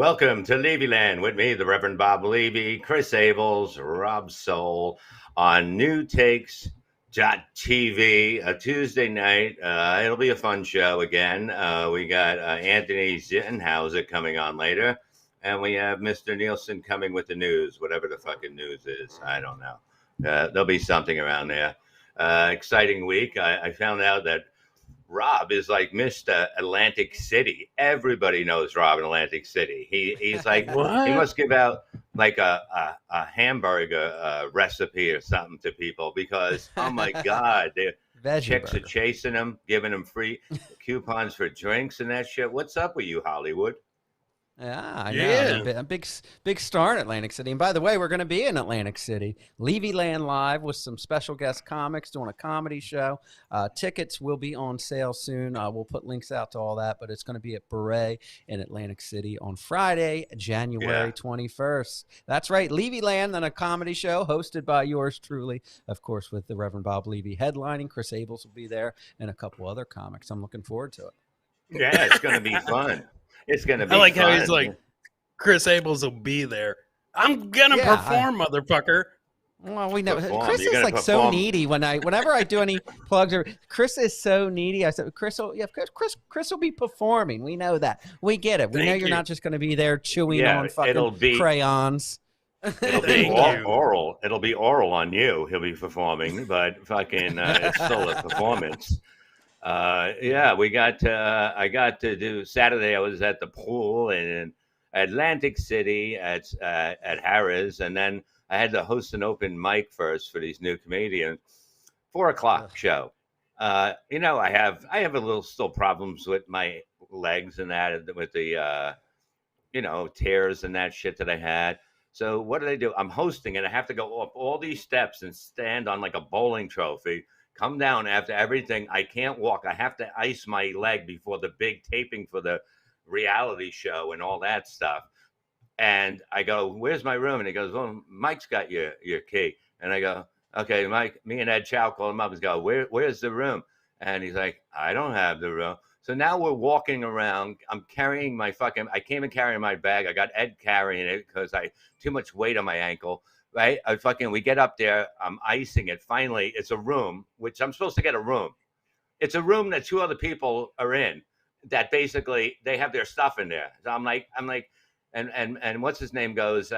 Welcome to Levyland with me, the Reverend Bob Levy, Chris Abels, Rob Soul on NewTakes.tv, a Tuesday night. It'll be a fun show again. We got Anthony Zittenhauser coming on later, and we have Mr. Nielsen coming with the news, whatever the fucking news is. I don't know. There'll be something around there. Exciting week. I found out that Rob is like Mr. Atlantic City. Everybody knows Rob in Atlantic City. He's like What? he must give out like a hamburger recipe or something to people because oh my god, the chicks are chasing him, giving him free coupons for drinks and that shit. What's up with you, Hollywood? Yeah, I know. I'm a big star in Atlantic City. And by the way, we're going to be in Atlantic City, Levyland Live with some special guest comics doing a comedy show. Tickets will be on sale soon. We'll put links out to all that, but it's going to be at Beret in Atlantic City on Friday, January 21st. That's right, Levyland, and a comedy show hosted by yours truly, of course, with the Reverend Bob Levy headlining. Chris Abels will be there and a couple other comics. I'm looking forward to it. Yeah, it's going to be fun. It's going to be I like fun. how he's like, Chris Abels will be there. I'm going to perform, motherfucker. Well, we know Chris is like so needy. Whenever I do any plugs, Chris is so needy. I said, Chris will be performing. We know that. We get it. We know you're not just going to be there chewing on fucking crayons. It'll be oral. It'll be oral on you. He'll be performing, but fucking, it's still a performance. I got to do Saturday. I was at the pool in Atlantic City at Harrah's, and then I had to host an open mic first for these new comedians. 4:00 show. I have a little still problems with my legs and that, with the tears and that shit that I had. So what do? I'm hosting, and I have to go up all these steps and stand on like a bowling trophy. Come down after everything. I can't walk. I have to ice my leg before the big taping for the reality show and all that stuff. And I go, where's my room? And he goes, well, Mike's got your key. And I go, okay, Mike, me and Ed Chow call him up and go, where's the room? And he's like, I don't have the room. So now we're walking around. I'm carrying I came and carrying my bag. I got Ed carrying it because too much weight on my ankle. Right? We get up there. I'm icing it. Finally, it's a room, which I'm supposed to get a room. It's a room that two other people are in that basically they have their stuff in there. So I'm like, and what's his name goes,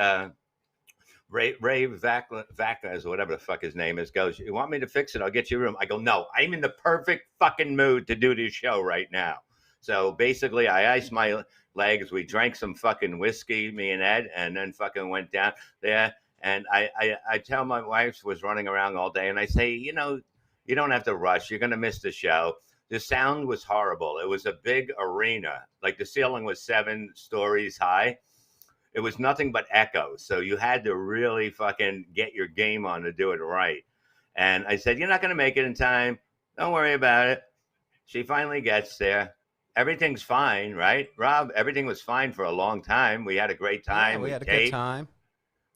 Ray Vacas or whatever the fuck his name is goes, you want me to fix it? I'll get you a room. I go, no, I'm in the perfect fucking mood to do this show right now. So basically I iced my legs. We drank some fucking whiskey, me and Ed, and then fucking went down there. And I tell my wife was running around all day, and I say, you don't have to rush. You're going to miss the show. The sound was horrible. It was a big arena. Like the ceiling was 7 stories high. It was nothing but echoes. So you had to really fucking get your game on to do it right. And I said, you're not going to make it in time. Don't worry about it. She finally gets there. Everything's fine, right, Rob? Everything was fine for a long time. We had a great time. Yeah, we had a good time.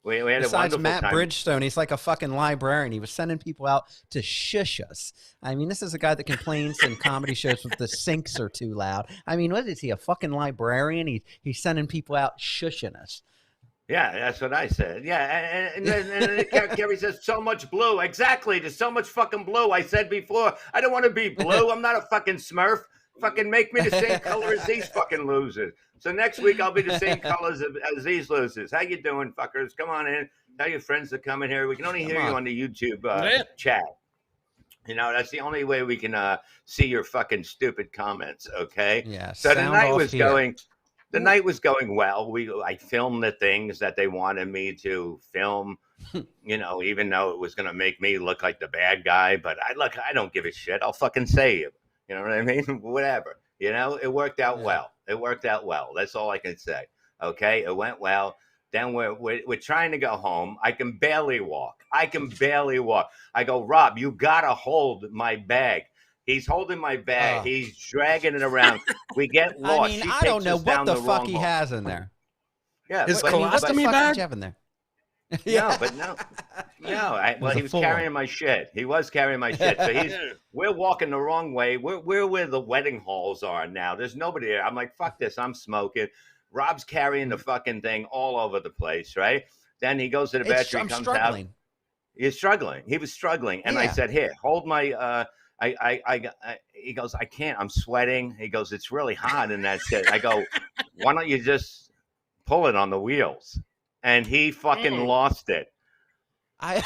We had Besides a Matt time. Bridgestone, he's like a fucking librarian. He was sending people out to shush us. I mean, this is a guy that complains in comedy shows if the sinks are too loud. I mean, what is he, a fucking librarian? He's sending people out shushing us. Yeah, that's what I said. Yeah, and Kerry says, so much blue. Exactly, there's so much fucking blue. I said before, I don't want to be blue. I'm not a fucking Smurf. Fucking make me the same color as these fucking losers. So next week I'll be the same colors as these losers. How you doing, fuckers? Come on in. Tell your friends to come in here. We can only hear you on the YouTube chat. That's the only way we can see your fucking stupid comments. Okay. Yeah. So the night was going. The night was going well. I filmed the things that they wanted me to film. Even though it was going to make me look like the bad guy, but I don't give a shit. I'll fucking say it. You know what I mean? Whatever. It worked out well. It worked out well. That's all I can say. Okay, it went well. Then we're trying to go home. I can barely walk. I go, Rob, you gotta hold my bag. He's holding my bag. He's dragging it around. We get lost. I mean, I don't know what the fuck he has in there. Yeah, his colostomy bag. In there? Yeah, but no. He was carrying my shit. He was carrying my shit. So we're walking the wrong way. We're where the wedding halls are now. There's nobody there. I'm like, fuck this. I'm smoking. Rob's carrying the fucking thing all over the place, right? Then he goes to the bathroom, comes out. He's struggling. He was struggling. And I said, here, hold my, he goes, I can't, I'm sweating. He goes, it's really hot in that shit. I go, why don't you just pull it on the wheels? And he fucking lost it. I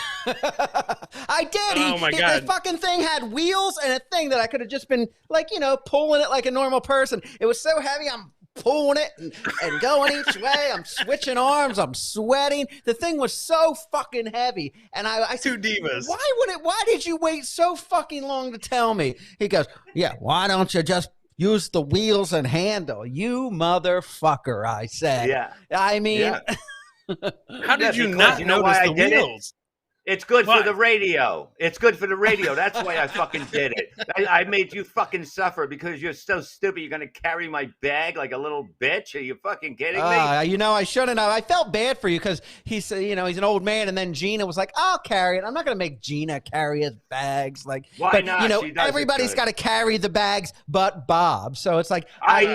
did. Oh my God. The fucking thing had wheels and a thing that I could have just been like, pulling it like a normal person. It was so heavy. I'm pulling it and going each way. I'm switching arms. I'm sweating. The thing was so fucking heavy. And I said, two divas. Why did you wait so fucking long to tell me? He goes, yeah, why don't you just use the wheels and handle? You motherfucker, I said. Yeah. I mean. Yeah. How did you not notice the wheels? It's good for the radio. It's good for the radio. That's why I fucking did it. I made you fucking suffer because you're so stupid. You're going to carry my bag like a little bitch? Are you fucking kidding me? I shouldn't have. I felt bad for you because he's an old man. And then Gina was like, I'll carry it. I'm not going to make Gina carry his bags. Like, why not? Everybody's got to carry the bags but Bob. So it's like, I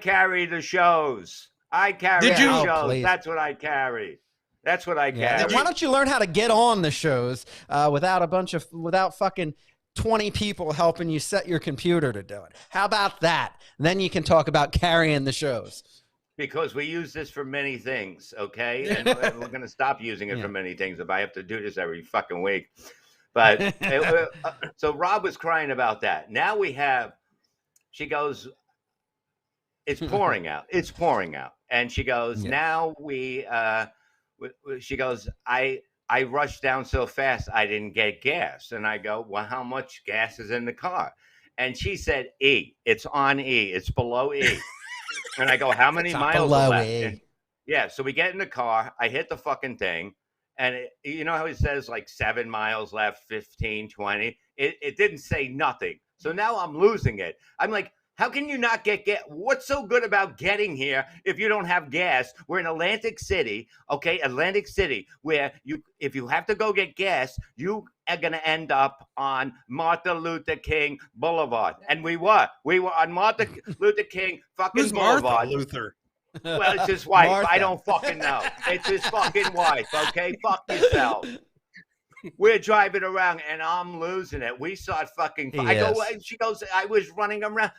carry the shows. I carry the shows. That's what I carry. That's what I carry. Why don't you learn how to get on the shows without fucking 20 people helping you set your computer to do it? How about that? Then you can talk about carrying the shows. Because we use this for many things, okay? And we're going to stop using it for many things if I have to do this every fucking week. But so Rob was crying about that. Now she goes, it's pouring out. It's pouring out. And she goes, now she goes, I rushed down so fast I didn't get gas. And I go, well, how much gas is in the car? And she said, E. It's on E. It's below E. And I go, how many miles are left? And, so we get in the car. I hit the fucking thing. And you know how it says like 7 miles left, 15, 20? It didn't say nothing. So now I'm losing it. I'm like, how can you not get gas? What's so good about getting here if you don't have gas? We're in Atlantic City, okay? Atlantic City, where if you have to go get gas, you are going to end up on Martin Luther King Boulevard. And we were on Martin Luther King fucking Who's Boulevard. Martha Luther? Well, it's his wife. Martha. I don't fucking know. It's his fucking wife, okay? Fuck yourself. We're driving around and I'm losing it. We start fucking. She goes, I was running around.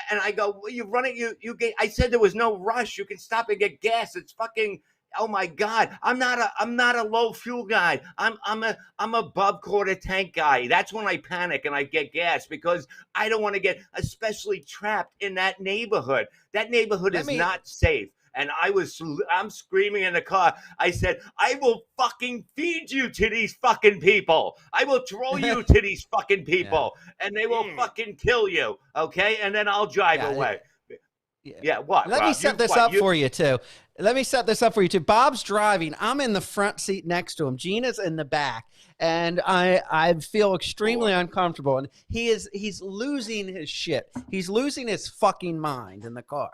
And I go, well, you're running. You get. I said there was no rush. You can stop and get gas. It's fucking. Oh my God. I'm not a low fuel guy. I'm above quarter tank guy. That's when I panic and I get gas because I don't want to get especially trapped in that neighborhood. That neighborhood is not safe. And I'm screaming in the car. I said, I will fucking feed you to these fucking people. I will throw you to these fucking people and they will fucking kill you. Okay. And then I'll drive away. What? Let me set this up for you too. Bob's driving. I'm in the front seat next to him. Gina's in the back. And I feel extremely uncomfortable. And he's losing his shit. He's losing his fucking mind in the car.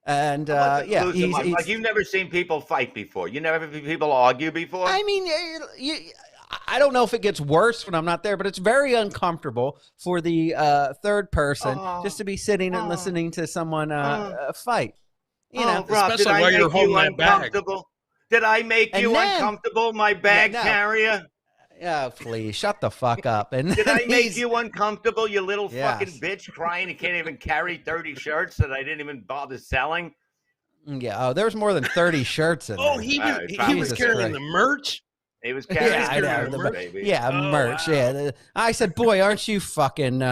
And like you've never seen people fight before. You never seen people argue before. I mean, I don't know if it gets worse when I'm not there, but it's very uncomfortable for the third person just to be sitting and listening to someone fight. You know, Rob, especially while you're holding that bag. Did I make you uncomfortable, my bag carrier? Yeah, please shut the fuck up. And did I make you uncomfortable, you little fucking bitch, crying you can't even carry 30 shirts that I didn't even bother selling? Yeah. Oh, there's more than 30 shirts in there. He was carrying the merch. He was carrying the merch, baby. Yeah, merch. Wow. Yeah. I said, boy, aren't you fucking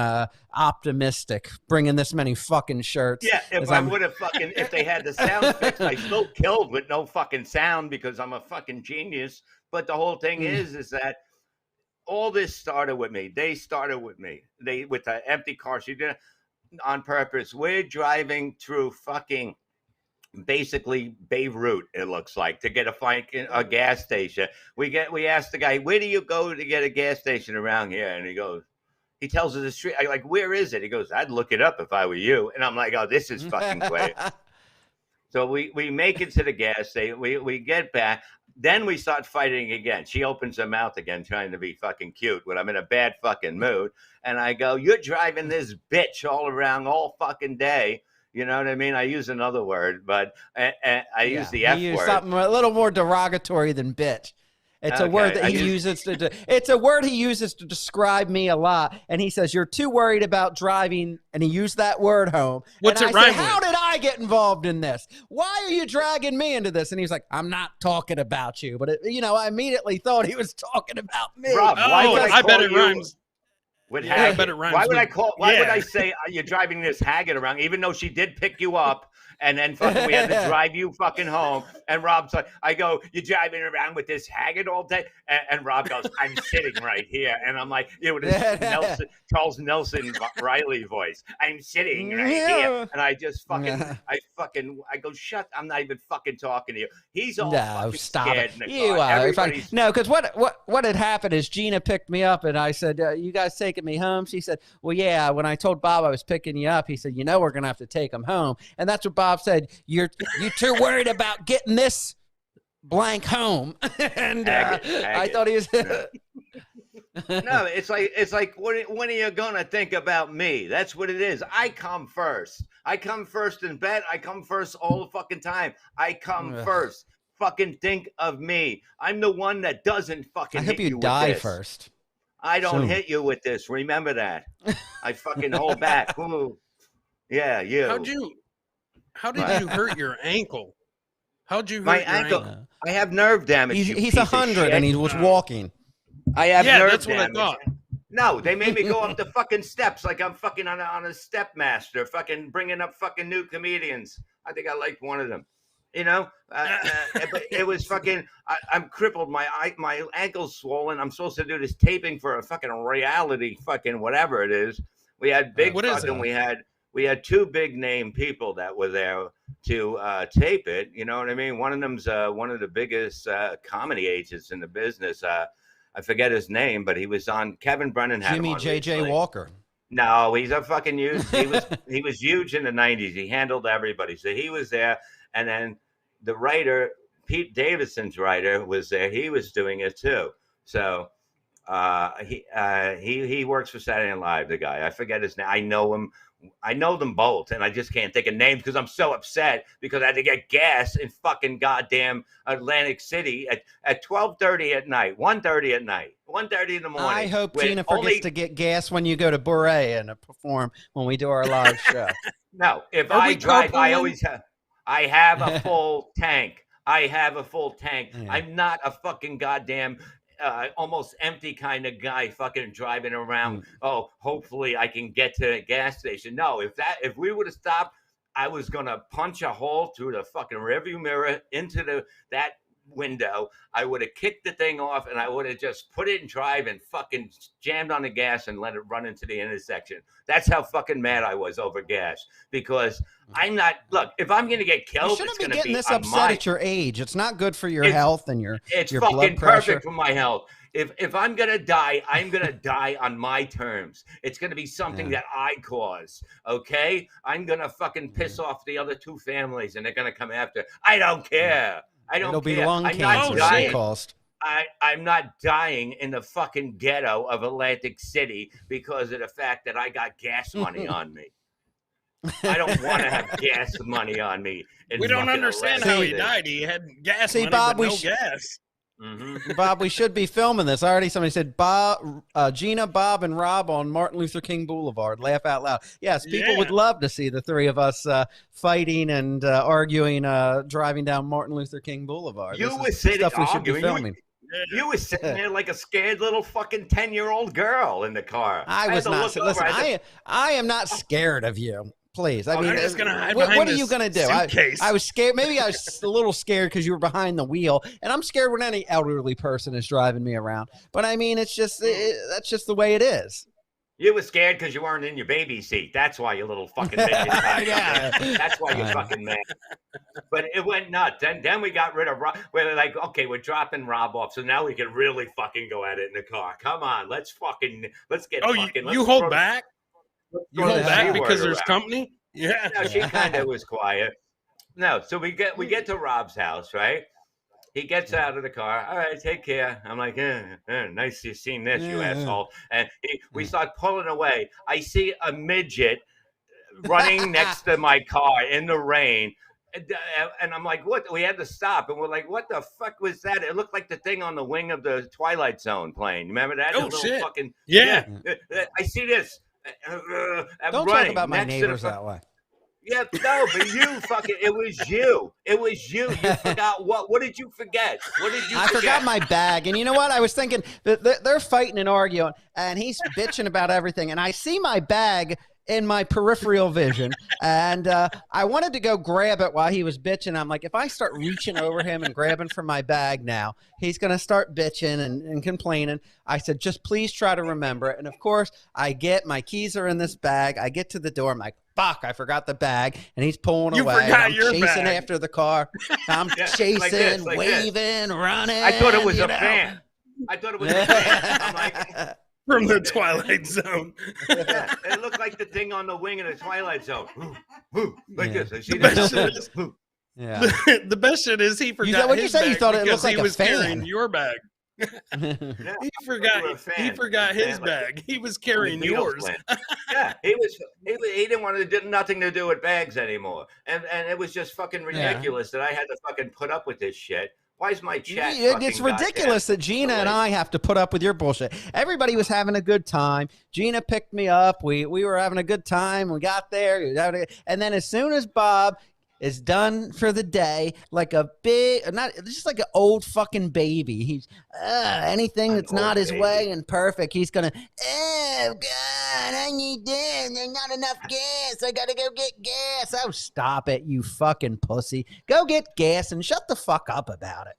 optimistic bringing this many fucking shirts? Yeah, if they had the sound fixed, I still killed with no fucking sound because I'm a fucking genius. But the whole thing is that all this started with me. They started with me. With the empty car. She did it on purpose. We're driving through fucking basically Beirut, it looks like, to get a gas station. We asked the guy, where do you go to get a gas station around here? And he tells us the street. I'm like, where is it? He goes, I'd look it up if I were you. And I'm like, oh, this is fucking quick. So we make it to the gas station. We get back. Then we start fighting again. She opens her mouth again, trying to be fucking cute when I'm in a bad fucking mood. And I go, you're driving this bitch all around all fucking day. You know what I mean? I use another word, but I use the F word. Something a little more derogatory than bitch. It's a word that he uses to. It's a word he uses to describe me a lot. And he says, "You're too worried about driving," and he used that word home. What's and it I rhyme said, with? "How did I get involved in this? Why are you dragging me into this?" And he's like, "I'm not talking about you." But I immediately thought he was talking about me. Rob, why would I bet it rhymes. With Yeah, I bet it rhymes. Why would I call? Why would I say you're driving this haggard around? Even though she did pick you up, and then fucking we had to drive you fucking home. And Rob's like, I go, you're driving around with this haggard all day, and Rob goes, I'm sitting right here, and I'm like, with this Charles Nelson Riley voice, I'm sitting right here, and I just fucking, I go, shut, I'm not even fucking talking to you. He's all fucking scared in the car. No, because what had happened is Gina picked me up, and I said, you guys taking me home? She said, well, yeah. When I told Bob I was picking you up, he said, we're going to have to take him home. And that's what Bob said. You're too worried about getting this blank home. And I thought he was... No, it's like when are you going to think about me? That's what it is. I come first. I come first in bed. I come first all the fucking time. I come first. Fucking think of me. I'm the one that doesn't fucking hit you with this. I hope you die first. I don't hit you with this. Remember that. I fucking hold back. Ooh. Yeah, you. How did you hurt your ankle? How'd you hurt my your ankle? I have nerve damage. He's 100 and he was walking. I have nerve that's damage. What I thought. No, they made me go up the fucking steps like I'm fucking on a step master, fucking bringing up fucking new comedians. I think I liked one of them. But it was fucking. I'm crippled. My ankle's swollen. I'm supposed to do this taping for a fucking reality, fucking whatever it is. We had big fucking. We had two big name people that were there to tape it. You know what I mean? One of them's one of the biggest comedy agents in the business. I forget his name, but he was on. Kevin Brennan had Jimmy him on J.J. recently. Walker. No, he's a fucking huge. He was huge in the 90s. He handled everybody. So he was there, and then the writer, Pete Davidson's writer, was there. He was doing it too. So he works for Saturday Night Live. The guy, I forget his name. I know him. I know them both, and I just can't think of names because I'm so upset because I had to get gas in fucking goddamn Atlantic City at 12:30 at night, 1:30 at night, 1:30 in the morning. I hope Gina forgets to get gas when you go to Bure and perform when we do our live show. No, if I drive, I always have. I have a full tank. I have a full tank. Yeah. I'm not a fucking goddamn almost empty kind of guy fucking driving around. Oh, hopefully I can get to a gas station. No, if we would have stopped, I was gonna punch a hole through the fucking rearview mirror into that window. I would have kicked the thing off and I would have just put it in drive and fucking jammed on the gas and let it run into the intersection. That's how fucking mad I was over gas because I'm not. Look, if I'm gonna get killed, you shouldn't be getting this upset at your age. It's not good for your health and your fucking blood pressure. Perfect for my health. If I'm gonna die, I'm gonna die on my terms. It's gonna be something that I cause. Okay, I'm gonna fucking piss off the other two families, and they're gonna come after. I don't care. I don't care. It'll be lung cancer cost. I'm not dying in the fucking ghetto of Atlantic City because of the fact that I got gas money on me. I don't want to have gas money on me. We don't understand how he died. He had gas money, Bob, but no gas. Mm-hmm. Bob, we should be filming this. Somebody said Gina, Bob, and Rob on Martin Luther King Boulevard. Laugh out loud. Yes, people would love to see the three of us fighting and arguing, driving down Martin Luther King Boulevard. You were sitting arguing. You were sitting there like a scared little fucking 10-year-old girl in the car. I was not. Listen, I am not scared of you. Please. I mean, I'm just gonna hide what are you going to do? I was scared. Maybe I was a little scared because you were behind the wheel. And I'm scared when any elderly person is driving me around. But I mean, it's just that's just the way it is. You were scared because you weren't in your baby seat. That's why you little fucking bitch. That's why you're fucking mad. But it went nuts. Then we got rid of Rob. We're like, okay, we're dropping Rob off. So now we can really fucking go at it in the car. Come on. Let's get fucking. You hold back? You hold back because there's company? Yeah. No, she kind of was quiet. No, so we get to Rob's house, right? He gets out of the car. All right, take care. I'm like, nice to see this, you asshole. And we start pulling away. I see a midget running next to my car in the rain. And I'm like, what? We had to stop. And we're like, what the fuck was that? It looked like the thing on the wing of the Twilight Zone plane. Remember that? Oh, shit. Fucking, yeah. I see this. Don't talk about my neighbors that way. Yeah, no, but you fucking, it was you. It was you. You forgot what? What did you forget? What did you forget? I forgot my bag. And you know what? I was thinking that they're fighting and arguing, and he's bitching about everything. And I see my bag in my peripheral vision, and I wanted to go grab it while he was bitching. I'm like, if I start reaching over him and grabbing for my bag now, he's going to start bitching and complaining. I said, just please try to remember it. And of course, I get my keys are in this bag. I get to the door. I'm like, fuck, I forgot the bag. And he's pulling away. Forgot I'm your chasing bag. After the car. I'm chasing, like waving, running. I thought it was a fan. I thought it was a fan. I'm like... From the Twilight Zone. Yeah, it looked like the thing on the wing of the Twilight Zone. Like this. I see this. Yeah. The best shit is he forgot What'd you his say? bag You thought it because looked like he a was fan. carrying your bag. Yeah, He forgot his bag. He was carrying yours. Yeah, he didn't want to do nothing to do with bags anymore. And it was just fucking ridiculous that I had to fucking put up with this shit. Why is my chat? It's ridiculous that Gina and I have to put up with your bullshit. Everybody was having a good time. Gina picked me up. We were having a good time. We got there. And then as soon as Bob is done for the day, like a just like an old fucking baby. He's anything that's not his way and perfect. He's gonna, oh God, I need this. There's not enough gas. I gotta go get gas. Oh, stop it, you fucking pussy. Go get gas and shut the fuck up about it.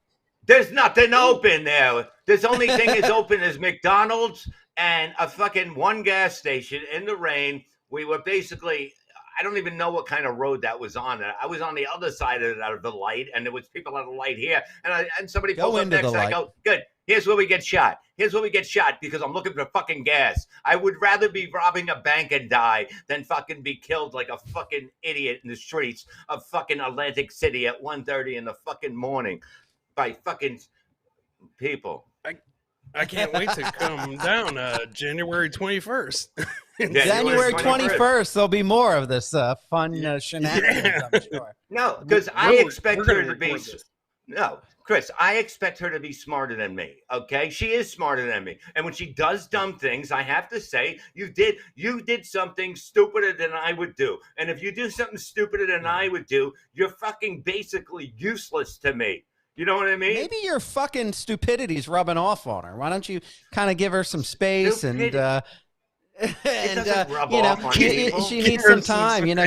There's nothing open there. There's only thing is open is McDonald's and a fucking one gas station in the rain. We were basically, I don't even know what kind of road that was on. I was on the other side of the light, and there was people at the light here. And somebody pulled up next, and I go, good, here's where we get shot. Here's where we get shot because I'm looking for fucking gas. I would rather be robbing a bank and die than fucking be killed like a fucking idiot in the streets of fucking Atlantic City at 1:30 in the fucking morning by fucking people. I can't wait to come down January 21st. January 21st, there'll be more of this fun shenanigans, I'm sure. No, because I expect her to be... No, Chris, I expect her to be smarter than me, okay? She is smarter than me. And when she does dumb things, I have to say, you did something stupider than I would do. And if you do something stupider than I would do, you're fucking basically useless to me. You know what I mean? Maybe your fucking stupidity's rubbing off on her. Why don't you kind of give her some space she needs some time. You know,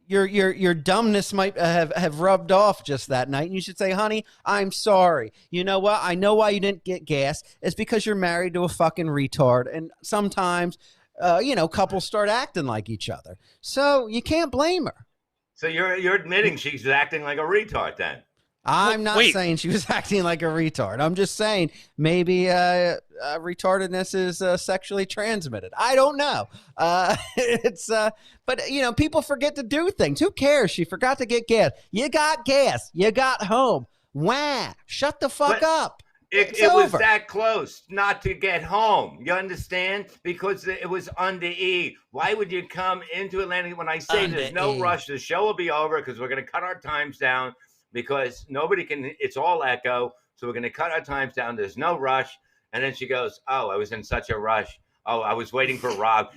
your dumbness might have rubbed off just that night. And you should say, honey, I'm sorry. You know what? I know why you didn't get gas. It's because you're married to a fucking retard. And sometimes, couples start acting like each other. So you can't blame her. So you're admitting she's acting like a retard then? I'm not saying she was acting like a retard. I'm just saying maybe retardedness is sexually transmitted. I don't know. But people forget to do things. Who cares? She forgot to get gas. You got gas. You got home. Wah! Shut the fuck up. It was that close not to get home. You understand? Because it was under E. Why would you come into Atlanta when I say there's no rush? The show will be over because we're going to cut our times down. Because nobody can, it's all echo. So we're going to cut our times down. There's no rush. And then she goes, oh, I was in such a rush. Oh, I was waiting for Rob.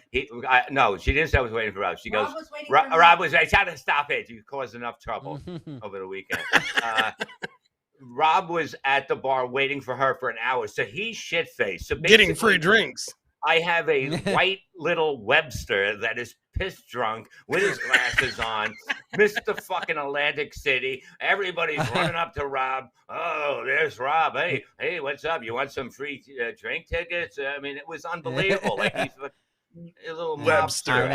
No, she didn't say I was waiting for Rob. She goes, Rob was, I tried to stop it. You caused enough trouble over the weekend. Rob was at the bar waiting for her for an hour. So he's shit-faced. So getting free drinks. I have a white little Webster that is piss drunk with his glasses on, Mr. fucking Atlantic City. Everybody's running up to Rob. Oh, there's Rob. Hey, what's up? You want some free drink tickets? I mean, it was unbelievable. Like he's a little Webster.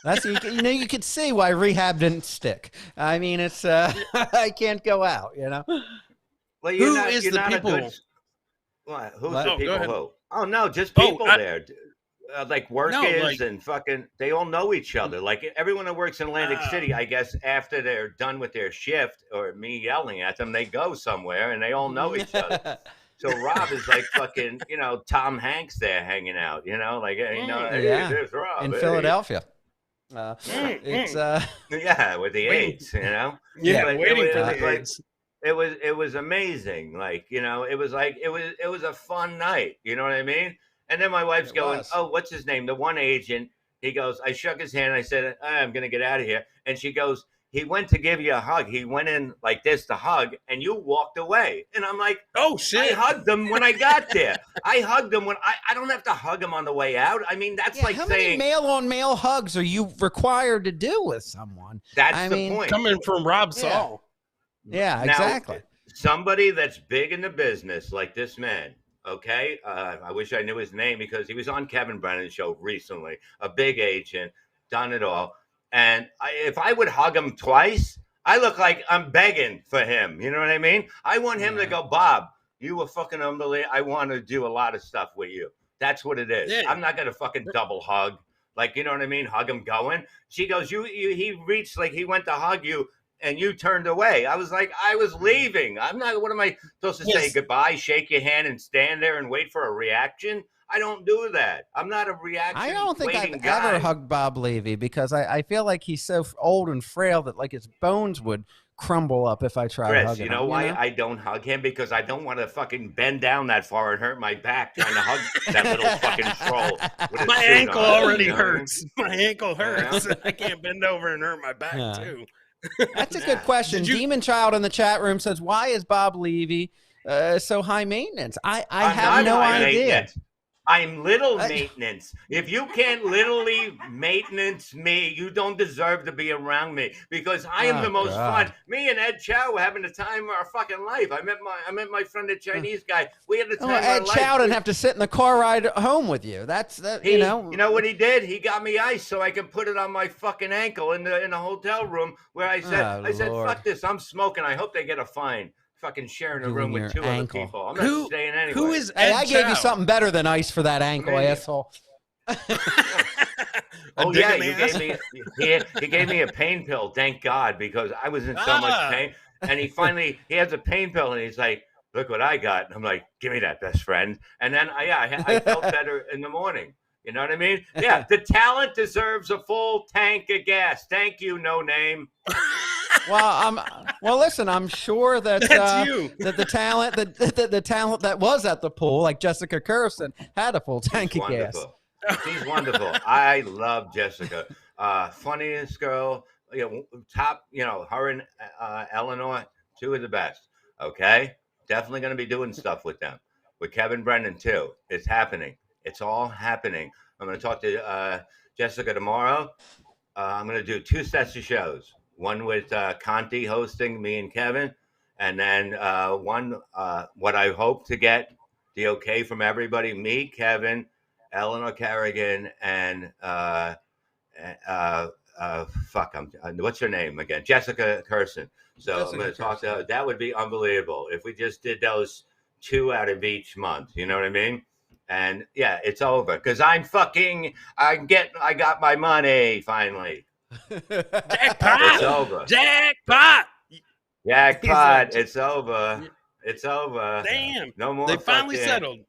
That's you could see why rehab didn't stick. I mean, it's I can't go out. Well, Who is the people? What? Who's the people? Who? Oh no, just people there. Like workers and fucking, they all know each other. Like everyone that works in Atlantic City, I guess after they're done with their shift or me yelling at them, they go somewhere and they all know each other. So Rob is like fucking, Tom Hanks there hanging out, hey, there's Rob. In Philadelphia. It's yeah, with the AIDS, you know. Yeah, But waiting it for was the like AIDS. it was amazing. Like, you know, it was like it was a fun night. You know what I mean? And then my wife's It going, was. "Oh, what's his name? The one agent." He goes, I shook his hand. I said, I'm gonna get out of here. And she goes, he went to give you a hug. He went in like this to hug, and you walked away. And I'm like, Oh I shit! hugged him when I got there. I hugged him when I don't have to hug him on the way out. I mean, that's like how saying many male-on-male hugs are you required to do with someone? that's the point. Coming from Rob Saul. Yeah, Now, exactly. somebody that's big in the business like this man. Okay, I wish I knew his name because he was on Kevin Brennan's show recently. A big agent, done it all. And if I would hug him twice, I look like I'm begging for him. You know what I mean? I want him to go, Bob, you were fucking unbelievable. I want to do a lot of stuff with you. That's what it is. Yeah. I'm not going to fucking double hug. Like, you know what I mean? Hug him going. She goes, he reached like he went to hug you and you turned away. I was like, I was leaving. I'm not, what am I supposed to say? Goodbye, shake your hand and stand there and wait for a reaction? I don't do that. I'm not a reaction. I don't think I've guy. ever hugged Bob Levy because I feel like he's so old and frail that like his bones would crumble up if I tried to hug him. You know why I don't hug him? Because I don't want to fucking bend down that far and hurt my back trying to hug that little fucking troll. My ankle already hurts. My ankle hurts. I can't bend over and hurt my back too. That's a good question. Demon Child in the chat room says, why is Bob Levy so high maintenance? I have no idea. I'm little maintenance. If you can't literally maintenance me, you don't deserve to be around me because I am the most fun. Me and Ed Chow were having the time of our fucking life. I met my friend, the Chinese guy. We had the time of our life. Ed Chow didn't have to sit in the car ride home with you. You know. You know what he did? He got me ice so I could put it on my fucking ankle in the hotel room where I said, fuck this. I'm smoking. I hope they get a fine. Fucking sharing a room with two other people. I'm not staying anyway. Who is Ed Chow? I gave you something better than ice for that ankle, asshole. Oh yeah, he gave me a pain pill. Thank God, because I was in so much pain. And he has a pain pill, and he's like, "Look what I got." And I'm like, "Give me that, best friend." And then I felt better in the morning. You know what I mean? Yeah, the talent deserves a full tank of gas. Thank you, no name. Well, listen. I'm sure that that the talent that was at the pool, like Jessica Kirsten, had a full tank of gas. She's wonderful. I love Jessica. Funniest girl. Top. Her and Eleanor, two of the best. Okay, definitely going to be doing stuff with them. With Kevin Brennan too. It's happening. It's all happening. I'm going to talk to Jessica tomorrow. I'm going to do 2 sets of shows. One with Conti hosting, me and Kevin. And then one, what I hope to get the okay from everybody, me, Kevin, Eleanor Carrigan, and what's her name again? Jessica Kirsten. So I'm going to talk to her. That would be unbelievable if we just did those 2 out of each month. You know what I mean? And yeah, it's over because I got my money finally. Jackpot! It's over. Jackpot! It's over. It's over. Damn. No more. They finally settled.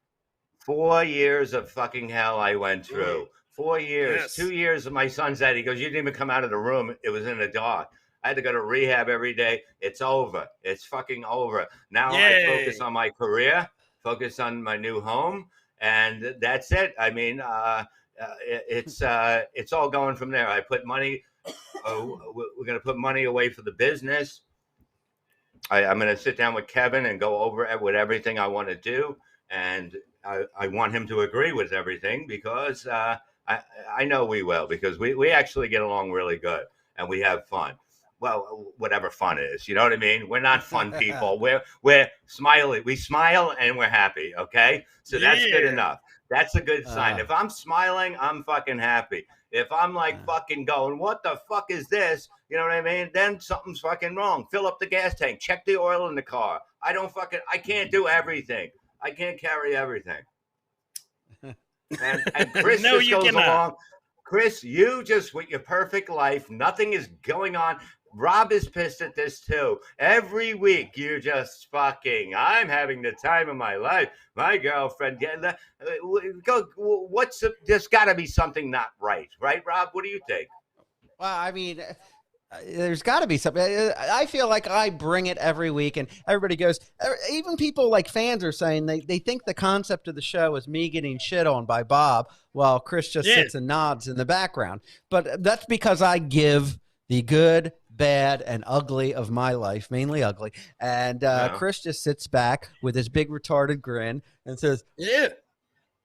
4 years of fucking hell I went through. 4 years. Yes. 2 years of my son's dead. He goes, you didn't even come out of the room. It was in the dark. I had to go to rehab every day. It's over. It's fucking over. Now I focus on my career, focus on my new home. And that's it. I mean, it's all going from there. I put money. We're going to put money away for the business. I'm going to sit down with Kevin and go over it with everything I want to do. And I want him to agree with everything because I know we will because we actually get along really good and we have fun. Well, whatever fun is, you know what I mean? We're not fun people. We're smiley. We smile and we're happy. Okay. So that's good enough. That's a good sign. If I'm smiling, I'm fucking happy. If I'm like fucking going, what the fuck is this? You know what I mean? Then something's fucking wrong. Fill up the gas tank, check the oil in the car. I can't do everything. I can't carry everything. And Chris just goes along. Chris, you just with your perfect life, nothing is going on. Rob is pissed at this too. Every week you're just fucking, I'm having the time of my life. My girlfriend, there's got to be something not right. Right, Rob? What do you think? Well, I mean, there's got to be something. I feel like I bring it every week, and everybody goes. Even people like fans are saying they think the concept of the show is me getting shit on by Bob while Chris just sits and nods in the background. But that's because I give the good, bad, and ugly of my life, mainly ugly. And Chris just sits back with his big retarded grin and says, "Yeah,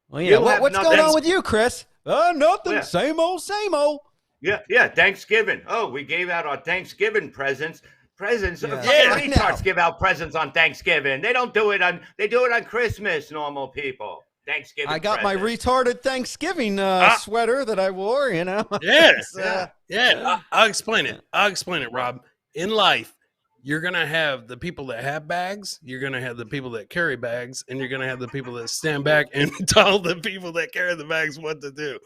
well, you know, what's going on with you, Chris? Nothing. Yeah. Same old, same old." Yeah. Thanksgiving. Oh, we gave out our Thanksgiving presents. Retards give out presents on Thanksgiving. They don't do it on. They do it on Christmas. Normal people. Thanksgiving. I got my retarded Thanksgiving sweater that I wore. You know. Yes. I'll explain it. Rob. In life, you're gonna have the people that have bags. You're gonna have the people that carry bags, and you're gonna have the people that stand back and tell the people that carry the bags what to do.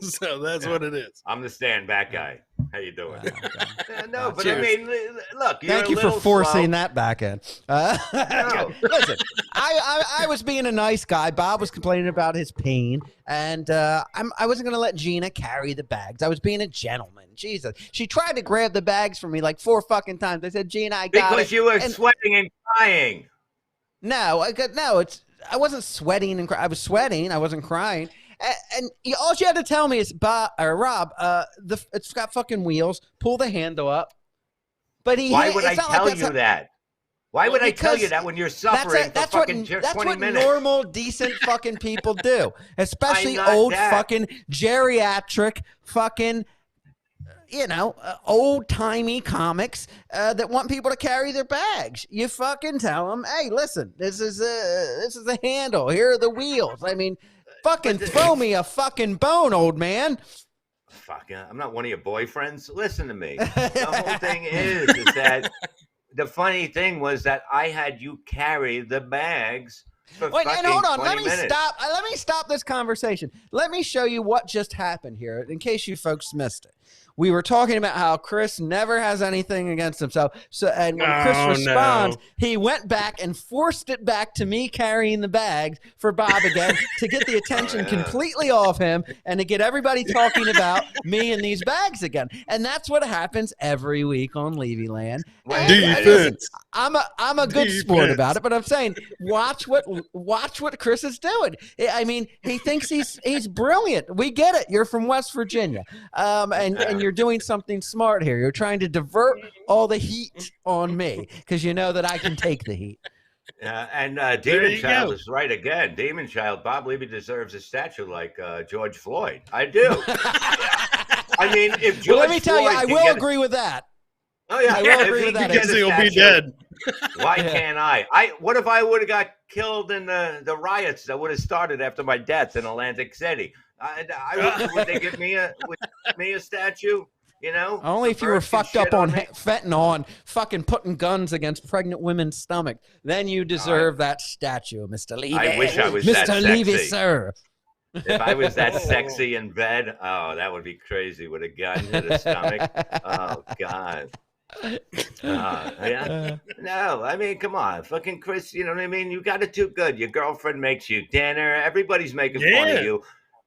So that's what it is. I'm the stand back guy. How you doing? No, but cheers. I mean, look. Thank you for forcing that back in. Listen, I was being a nice guy. Bob was complaining about his pain, and I wasn't going to let Gina carry the bags. I was being a gentleman. Jesus, she tried to grab the bags from me like 4 fucking times. I said, Gina, I got it. Because you were sweating and crying. No, I wasn't sweating and I was sweating. I wasn't crying. And all you had to tell me is, Rob, it's got fucking wheels. Pull the handle up. But why would I tell you that? Why would I tell you that when you're suffering for fucking 20 minutes? That's what normal, decent fucking people do. Especially old fucking geriatric fucking, old-timey comics that want people to carry their bags. You fucking tell them, hey, listen, this is the handle. Here are the wheels. I mean, fucking throw me a fucking bone, old man. Fuck, I'm not one of your boyfriends. Listen to me. The whole thing is that the funny thing was that I had you carry the bags for fucking 20 minutes. Hold on. Let me stop this conversation. Let me show you what just happened here, in case you folks missed it. We were talking about how Chris never has anything against himself. And when Chris responds, he went back and forced it back to me carrying the bags for Bob again to get the attention completely off him and to get everybody talking about me and these bags again. And that's what happens every week on Levyland. Defense. I'm a good sport about it, but I'm saying watch what Chris is doing. I mean, he thinks he's brilliant. We get it. You're from West Virginia, and you're doing something smart here. You're trying to divert all the heat on me because you know that I can take the heat. And Demon Child is right again. Demon Child, Bob Levy deserves a statue like George Floyd. I do. I mean, if George let me tell you, I will agree with that. Oh yeah, I will agree with that. Because he'll be dead. Why can't I? What if I would have got killed in the riots that would have started after my death in Atlantic City? Would they give me a statue? Only if you were fucked up on fentanyl and fucking putting guns against pregnant women's stomach. Then you deserve that statue, Mr. Levy. I wish I was that Mr. Levy, sir. If I was that sexy in bed, that would be crazy with a gun to the stomach. Oh God. No, I mean, come on, fucking Chris. You know what I mean? You got it too good. Your girlfriend makes you dinner. Everybody's making fun of you.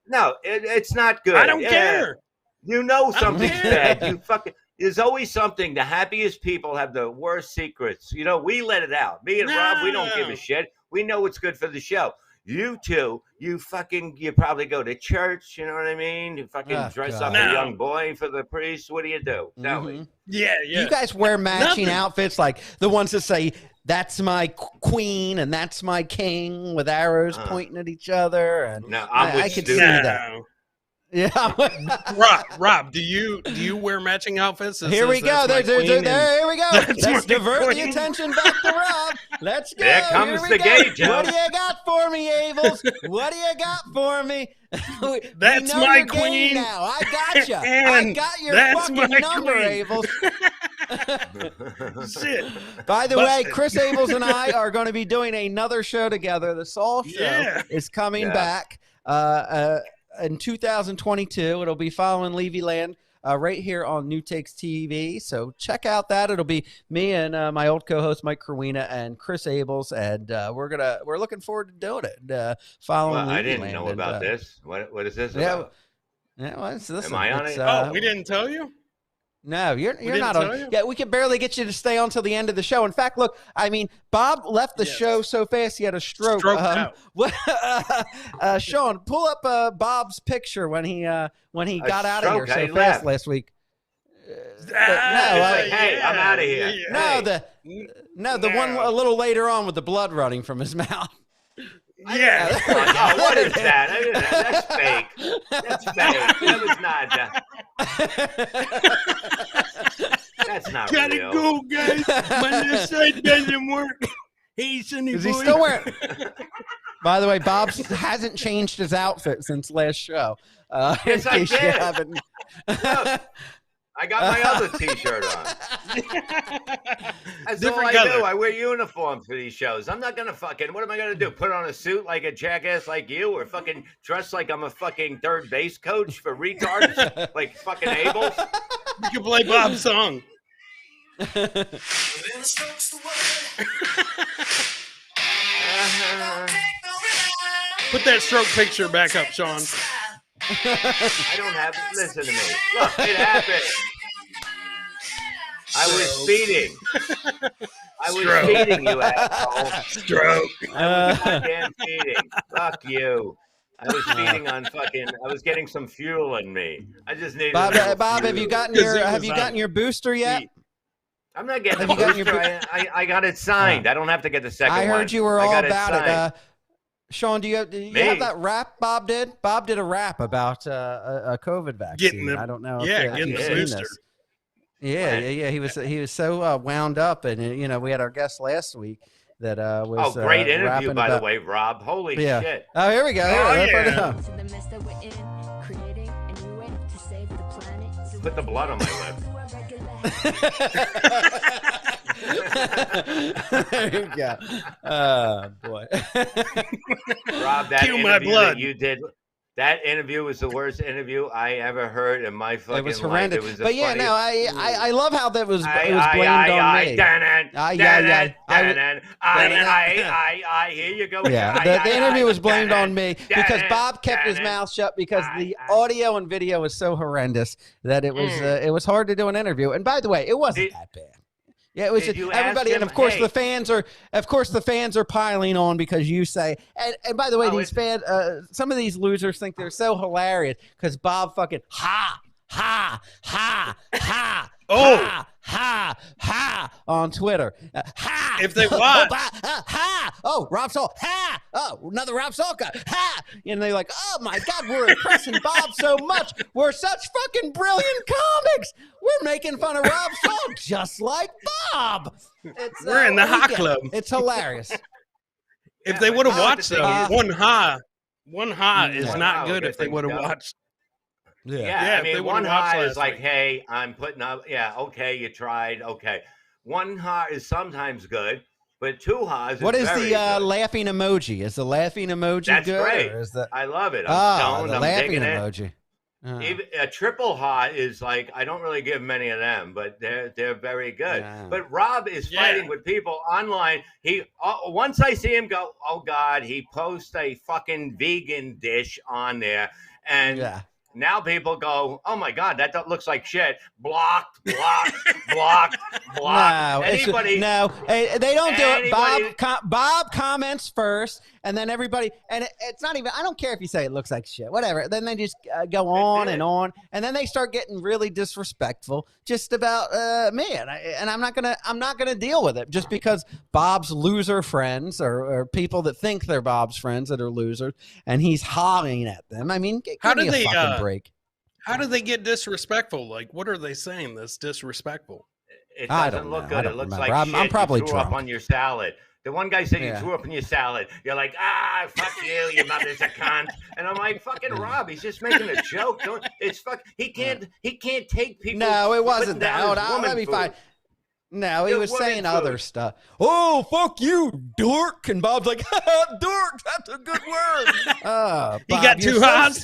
No, it's not good. I don't care. You know something's bad. You fucking. There's always something. The happiest people have the worst secrets. We let it out. Me and Rob, we don't give a shit. We know what's good for the show. You two, you probably go to church. You know what I mean? You fucking dress up a young boy for the priest. What do you do? Tell me. Yeah. You guys wear matching outfits like the ones that say, that's my queen and that's my king with arrows pointing at each other. And no, I could see that. Yeah. Rob, do you wear matching outfits? Here we go. There we go. Let's divert the attention back to Rob. Let's go. There comes the gay joke. What do you got for me, Avels? What do you got for me? That's my queen. Now I got you. I got your fucking number, Avels. Shit. By the way, Chris Avels and I are going to be doing another show together. The Soul Show is coming back. In 2022, it'll be following Levyland right here on New Takes TV. So check out that. It'll be me and my old co-host Mike Kerwina and Chris Abels, and we're looking forward to doing it. Following Levyland. I didn't know about this. What is this about? Yeah, well, listen, am I on it? We didn't tell you. No, you're not on. Yeah, we could barely get you to stay on till the end of the show. In fact, look, I mean, Bob left the show so fast he had a stroke. Sean, pull up Bob's picture when he got out of here so fast last week. Hey, I'm out of here. The one a little later on with the blood running from his mouth. Yeah. What is that? That's fake. That's fake. That was not that. That's not Gotta real. go, guys. When this side doesn't work. Hey, Sonny Is boy. he still wearing? By the way, Bob hasn't changed his outfit since last show. Yes, I did. Look, I got my other T-shirt on. That's all I do. I wear uniforms for these shows. I'm not gonna fucking. What am I gonna do? Put on a suit like a jackass like you, or fucking dress like I'm a fucking third base coach for retards like fucking Abel? You can play Bob's song. Put that stroke picture back up, Sean. I don't have. Listen to me. Look, it happened. I was speeding. I was speeding, you asshole. Stroke. I was goddamn speeding. Fuck you. I was speeding on fucking. I was getting some fuel in me. I just needed. Bob, have you gotten your booster yet? I'm not getting the booster. I got it signed. I don't have to get the second one. I heard you were all about it. Sean, do you have that rap Bob did? Bob did a rap about a COVID vaccine. I don't know. Getting the booster. Yeah. He was so wound up, and we had our guest last week that was. Oh, great interview, by the way, Rob. Holy shit! Oh, here we go. Put the blood on my lip. There you go. Oh boy. Rob, that interview that you did, that interview was the worst interview I ever heard in my fucking life. It was horrendous. It was I love how that was blamed on me. Here you go. Yeah, the interview was blamed on me because Bob kept his mouth shut because the audio and video was so horrendous that it was hard to do an interview. And by the way, it wasn't that bad. Yeah, it was just everybody, and of course the fans are piling on because you say. And by the way, these fans, some of these losers think they're so hilarious because Bob fucking ha ha ha ha. Ha, ha, ha on Twitter. Ha. If they watch. Ha. Oh, Rob Saul. Ha. Oh, another Rob Saul guy. Ha. And they're like, oh my God, we're impressing Bob so much. We're such fucking brilliant comics. We're making fun of Rob Saul just like Bob. We're in the Ha Club. It's hilarious. If they would have watched though, one ha is not good if they would have watched. Yeah, I mean, one ha is like, hey, I'm putting up. Yeah, okay, you tried. Okay, one ha is sometimes good, but two ha's is what is the good. Laughing emoji? Is the laughing emoji That's good? Great. Or is that... I love it. I'm stoned. The I'm laughing digging emoji. Even a triple ha is like, I don't really give many of them, but they're very good. Yeah. But Rob is fighting with people online. He once I see him go, oh God, he posts a fucking vegan dish on there, and now people go, oh my God, that looks like shit. Blocked. They don't do it. Bob comments first, and then everybody, and it's not even, I don't care if you say it looks like shit, whatever. Then they just go on and on, and then they start getting really disrespectful just about me, and I'm not gonna deal with it just because Bob's loser friends or people that think they're Bob's friends that are losers, and he's hollering at them. I mean, give me a fucking break. How do they get disrespectful? Like, what are they saying that's disrespectful? It doesn't look good. It looks like shit. I'm probably threw up on your salad. The one guy said you threw up in your salad. You're like, fuck you, your mother's a cunt. And I'm like, fucking Rob, he's just making a joke. He can't take people. No, it wasn't that. Let me find. No, he was saying other stuff. Oh, fuck you, dork. And Bob's like, dork, that's a good word. Bob, he got two ha's.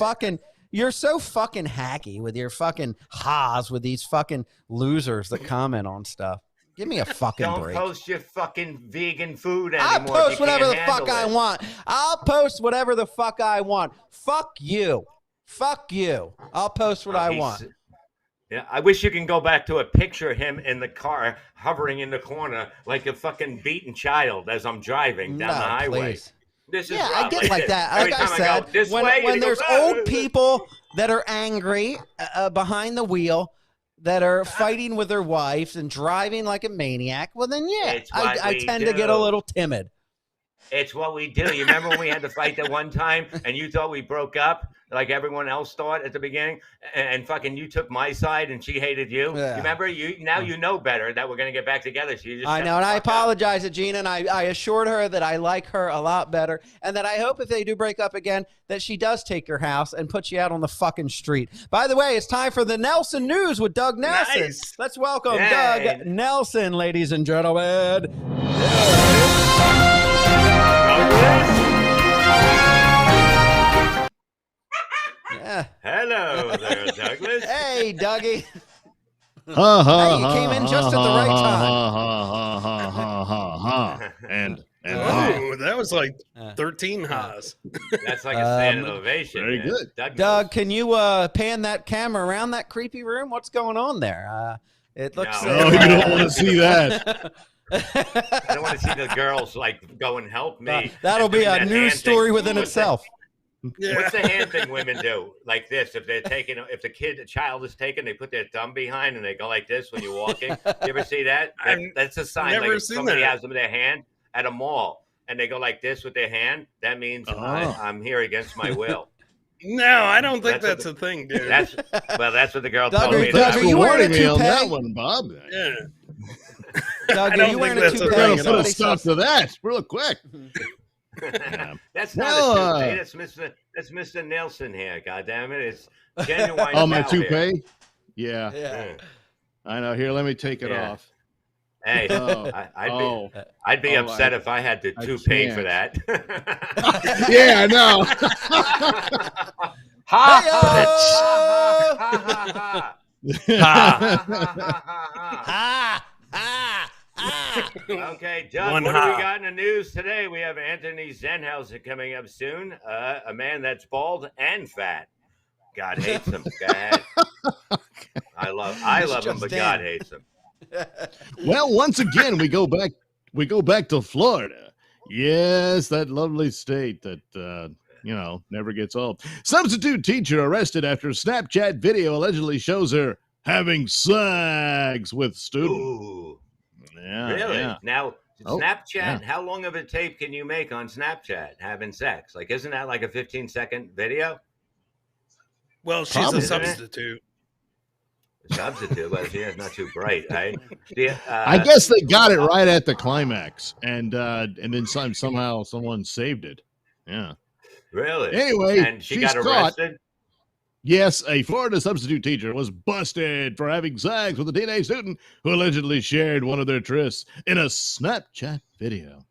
You're so fucking hacky with your fucking ha's with these fucking losers that comment on stuff. Give me a fucking break. Don't post your fucking vegan food anymore. I'll post whatever the fuck I want. I'll post whatever the fuck I want. Fuck you. Fuck you. I'll post what I want. Yeah, I wish you can go back to a picture of him in the car, hovering in the corner like a fucking beaten child as I'm driving down the No, highway. please. This is Yeah, I Rob. get Like like this. that. Every Like I time I said, go this way, when and he goes, there's old people that are angry behind the wheel, that are fighting with their wives and driving like a maniac, well then It's what I we tend do. to get a little timid. It's what we do. You remember when we had to fight that one time and you thought we broke up like everyone else thought at the beginning, and fucking you took my side and she hated you. Yeah. You remember? Now you know better that we're gonna get back together. So you just I know, and I apologize to Gina, and I assured her that I like her a lot better, and that I hope if they do break up again, that she does take your house and put you out on the fucking street. By the way, it's time for the Nelson News with Doug Nelson. Nice. Let's welcome Yay. Doug Nelson, ladies and gentlemen. Yeah. Hello there, Douglas. Hey, Dougie. Hey, you came in just at the right time. And oh, that was like 13 ha's. That's like a standing ovation. Very man. good. Doug, can you pan that camera around that creepy room? What's going on there? It looks. No, you don't want to see that. I don't want to see the girls like go and help me. That'll be a that news hand story thing. within itself. Yeah. What's the hand thing women do? Like this, if the child is taken, they put their thumb behind and they go like this when you're walking. You ever see that? That's a sign. never Like if seen somebody that. has them in their hand at a mall and they go like this with their hand, that means I'm here against my will. No, I don't think That's that's a thing, dude. That's what the girl Doug, told me. Doug, Thanks are for you wearing warning a me on toupee? that one, Bob. yeah. Doug, I are don't you think wearing a that's a We're toupee? thing going to at put all. a stop to that real quick. That's Well, not a toupee. That's Mr. Nelson here. God damn it! It's genuine. Oh, my cow hair. toupee? Yeah, Yeah. I know. Here, let me take it Yeah. off. Hey, Oh. I'd be Oh, upset if I had to I toupee for can't. that. Yeah, I know. Ha Hey-o! ha ha Ah, ah, ah. Okay, Doug, One what do ha. we got in the news today? We have Anthony Zenhauser coming up soon, a man that's bald and fat. God hates him. Go ahead. I love him, just but Dan. God hates him. Well, once again, we go back to Florida. Yes, that lovely state that never gets old. Substitute teacher arrested after Snapchat video allegedly shows her having sex with student. Ooh, Yeah, really? yeah. Now, Oh, Snapchat, yeah. how long of a tape can you make on Snapchat having sex? Like, isn't that like a 15-second video? Well, she's Probably. a substitute. Substitute, but yeah, it's not too bright, right? I guess they got it right at the climax, and then somehow someone saved it. Yeah. Really? Anyway, And she got she's arrested? Yes, a Florida substitute teacher was busted for having sex with a teenage student who allegedly shared one of their trysts in a Snapchat video.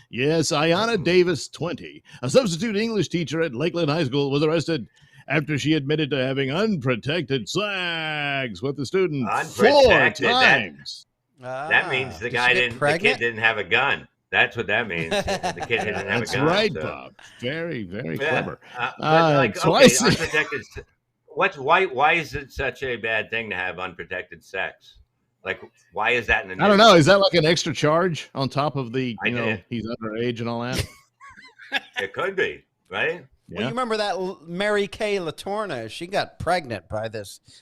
Yes, Ayanna Davis, 20, a substitute English teacher at Lakeland High School, was arrested after she admitted to having unprotected sex with the student 4 Unprotected? times. That means the Did she get kid pregnant? didn't have a gun. That's what that means. The kid didn't have a That's gun. right, so. Bob. Very, very Yeah. clever. But like, twice. okay, unprotected. Why is it such a bad thing to have unprotected sex? Like, why is that in the news? I don't know. Is that like an extra charge on top of the, I did. he's underage and all that? It could be, right? Well, you remember that Mary Kay Latorna? She got pregnant by the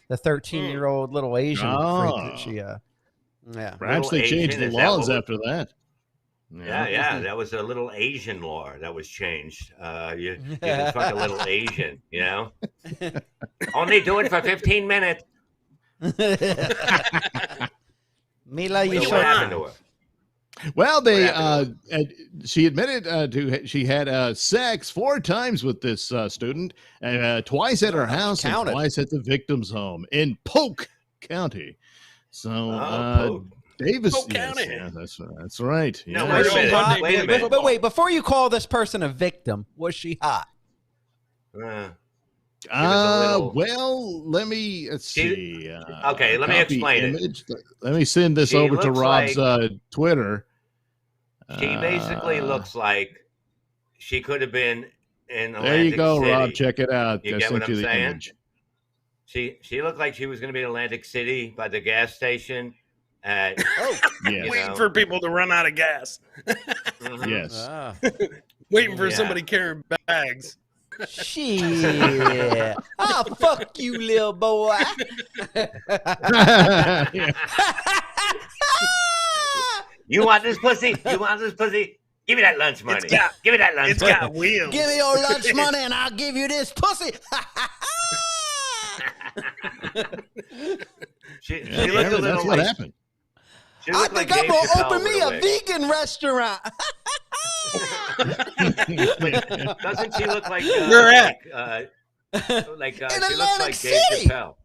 13-year-old little Asian freak that she, yeah. Perhaps Little they changed Asian, the is that laws what- after that. Yeah. That was a little Asian law that was changed. You can fuck a little Asian, you know? Only do it for 15 minutes. Mila, you So should. what happened to her? Well, happened she admitted she had sex 4 times with this student, twice at her house and Counted. twice at the victim's home in Polk County. So Polk. Davis, Polk yes, County. yeah, that's right. No, Yeah. wait a Wait a minute. minute. Wait a minute. But wait, before you call this person a victim, was she hot? little- Well, let's She- see. okay, let me Copy explain it. image. Let me send this She over to looks Rob's like- Twitter. She basically looks like she could have been in Atlantic There you go, City. Rob. Check it out. You I get sent what you I'm the saying? image. She looked like she was going to be in Atlantic City by the gas station. Waiting for people to run out of gas. Yes. Waiting for somebody carrying bags. Shit. Oh, fuck you, little boy. You want this pussy? You want this pussy? Give me that lunch money. Give me that lunch money. It's got wheels. Give me your lunch money and I'll give you this pussy. She looked a little that's what happened. I think I'm going to open me a vegan restaurant. Doesn't she look like Where at? In she looks like Dave City. Chappelle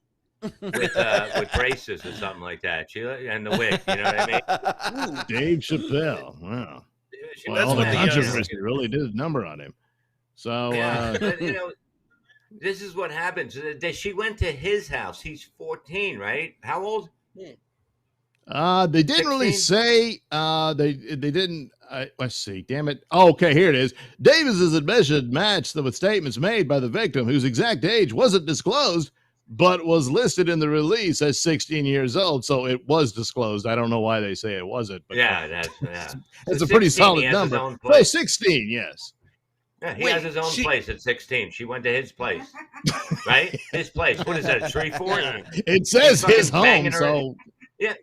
with braces or something like that. She and the wig, you know what I mean? Dave Chappelle. Wow. That's all the what controversy really did a number on him. So but, this is what happens. She went to his house. He's 14, right? How old? They didn't really say. They didn't. Let's see. Damn it. Oh, okay, here it is. Davis's admission matched with statements made by the victim, whose exact age wasn't disclosed, but was listed in the release as 16 years old. So it was disclosed. I don't know why they say it wasn't. But that's a pretty solid number. Oh, 16, yes. Yeah, he has his own place at 16. She went to his place, right? His place. What is that, a tree fort? It says his home, so...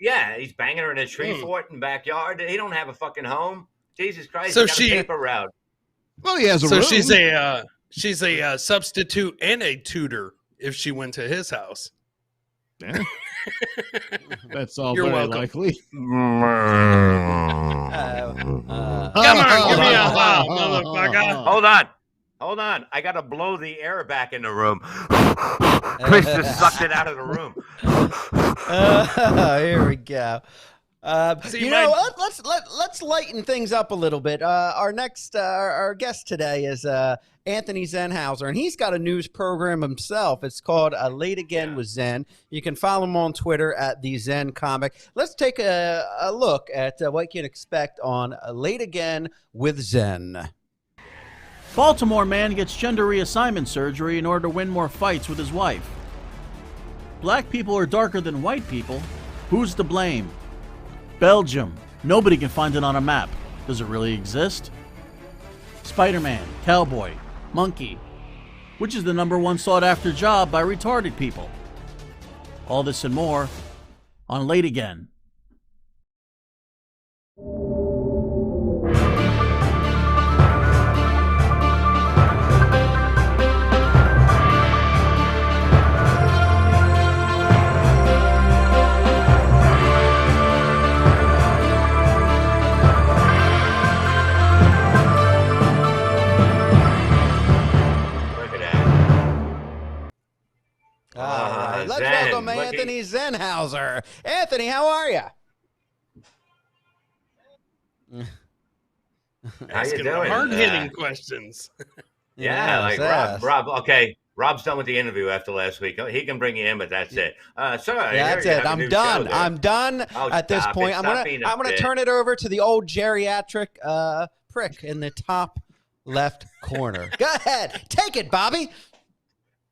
Yeah, he's banging her in a tree fort in the backyard. He don't have a fucking home. Jesus Christ, so he got a paper route. Well, he has a room. So she's a substitute and a tutor if she went to his house. Yeah. That's all You're very welcome. likely. Come on, give me a hug, motherfucker. Hold on. I got to blow the air back in the room. Chris just sucked it out of the room. Here we go. Let's lighten things up a little bit. Our next our guest today is Anthony Zenhauser, and he's got a news program himself. It's called Late Again with Zen. You can follow him on Twitter at the Zen Comic. Let's take a look at what you can expect on Late Again with Zen. Baltimore man gets gender reassignment surgery in order to win more fights with his wife. Black people are darker than white people. Who's to blame? Belgium. Nobody can find it on a map. Does it really exist? Spider-Man, cowboy, monkey. Which is the #1 sought-after job by retarded people? All this and more on Late Again. Let's welcome Anthony Zenhauser. Anthony, how are you? How you doing? Hard-hitting questions. Rob. Okay, Rob's done with the interview after last week. He can bring you in, but that's it. Sir, that's it. I'm done. I'm done at this point. I'm gonna turn it over to the old geriatric prick in the top left corner. Go ahead, take it, Bobby.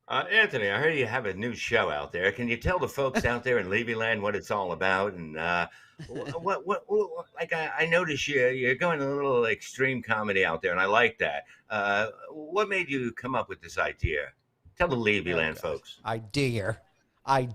Anthony, I heard you have a new show out there. Can you tell the folks out there in Levyland what it's all about? And what I noticed you're going a little extreme comedy out there, and I like that. What made you come up with this idea? Tell the Levyland folks. Idea. By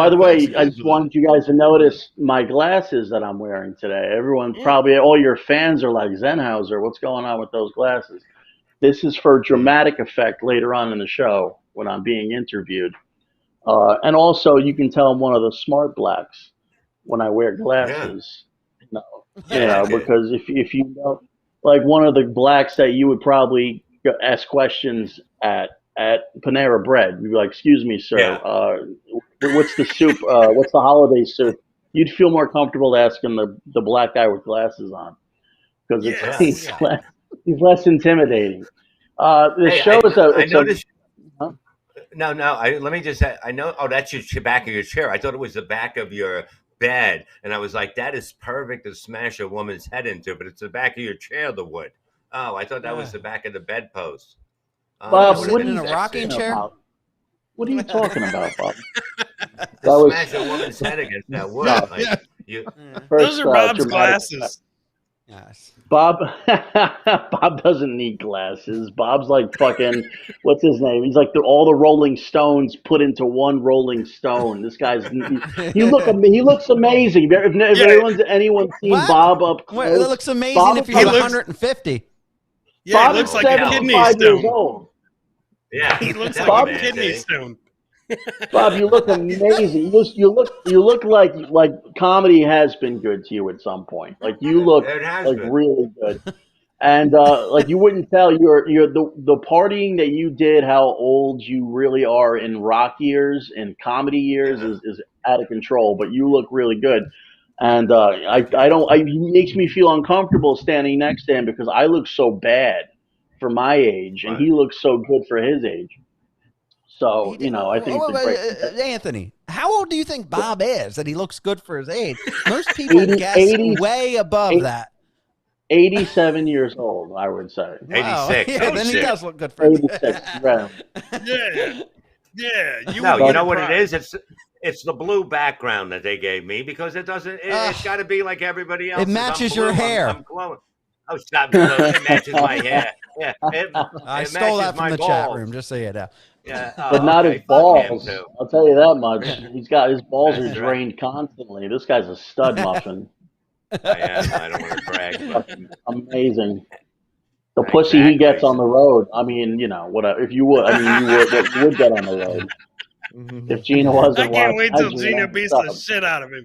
the way, I just wanted you guys to notice my glasses that I'm wearing today. Everyone, probably all your fans are like, Zenhauser, what's going on with those glasses? This is for dramatic effect later on in the show when I'm being interviewed. And also, you can tell I'm one of the smart blacks when I wear glasses. Because if you know, like one of the blacks that you would probably ask questions at Panera Bread, you'd be like, "Excuse me, sir, what's the soup? What's the holiday soup?" you'd feel more comfortable asking the black guy with glasses on because he's less intimidating. The show is I noticed. Huh? No. Let me just say. I know. Oh, that's your back of your chair. I thought it was the back of your bed, and I was like, that is perfect to smash a woman's head into. But it's the back of your chair, the wood. Oh, I thought that was the back of the bedpost. Oh, Bob, what are you in a rocking chair? What are you talking about, Bob? Smash a woman's head against that wood. Those are Bob's glasses. Yes. Bob doesn't need glasses. Bob's like fucking what's his name? He's like all the Rolling Stones put into one Rolling Stone. This guy's he looks amazing. If anyone's seen Bob up close, well, it looks amazing Bob, if he's 150. Yeah, Bob he looks like a 75 kidney years stone. old. Yeah, he looks like a kidney stone. Bob, you look amazing. You look like comedy has been good to you at some point. Like you look like really good, and like you wouldn't tell you're the partying that you did, how old you really are in rock years and comedy years is out of control. But you look really good, and it makes me feel uncomfortable standing next to him because I look so bad for my age, and he looks so good for his age. So, I think it's a great... Anthony, how old do you think Bob is that he looks good for his age? Most people guess way above that. 87 years old, I would say. Wow. 86. Yeah, then he does look good for his age. 86, right. Yeah. You know what it is? It's the blue background that they gave me because it doesn't. It's got to be like everybody else. It matches your hair. I'm glowing. Oh, stop! It matches my hair. Yeah, I stole that from the chat room, just so you know. Yeah, but not his balls. I'll tell you that much. His balls are drained constantly. This guy's a stud muffin. I am. I don't want to brag. Amazing. The pussy he gets on the road. I mean, whatever. If you would, you would get on the road. If Gina wasn't, I can't wait till Gina beats the shit out of him.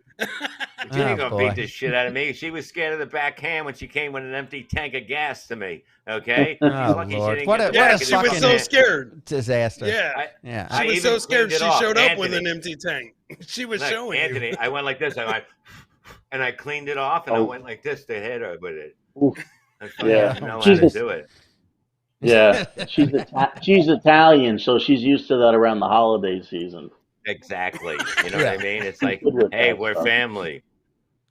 Gina gonna beat the shit out of me. She was scared of the backhand when she came with an empty tank of gas to me. Okay, Lord. She was so scared. Disaster. Yeah. She was so scared. She showed up with an empty tank. She was showing Anthony. you. I went like this. I went, and I cleaned it off, and I went like this to hit her with it. Yeah, I know how to do it. Yeah, she's Italian, so she's used to that around the holiday season. Exactly. You know what I mean? It's like, hey, we're family.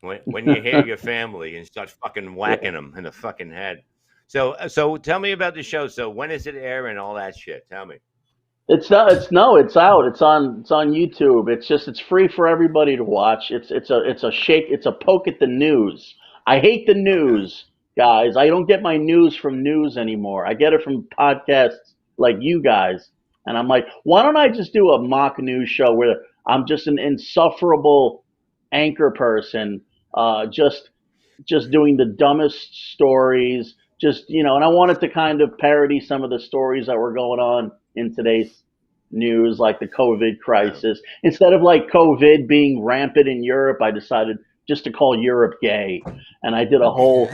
When you hear your family and start fucking whacking them in the fucking head. So tell me about the show. So when is it airing? All that shit. Tell me. It's out. It's on YouTube. It's free for everybody to watch. It's a poke at the news. I hate the news. Guys, I don't get my news from news anymore. I get it from podcasts like you guys. And I'm like, why don't I just do a mock news show where I'm just an insufferable anchor person, just doing the dumbest stories, and I wanted to kind of parody some of the stories that were going on in today's news, like the COVID crisis. Instead of like COVID being rampant in Europe, I decided just to call Europe gay. And I did a whole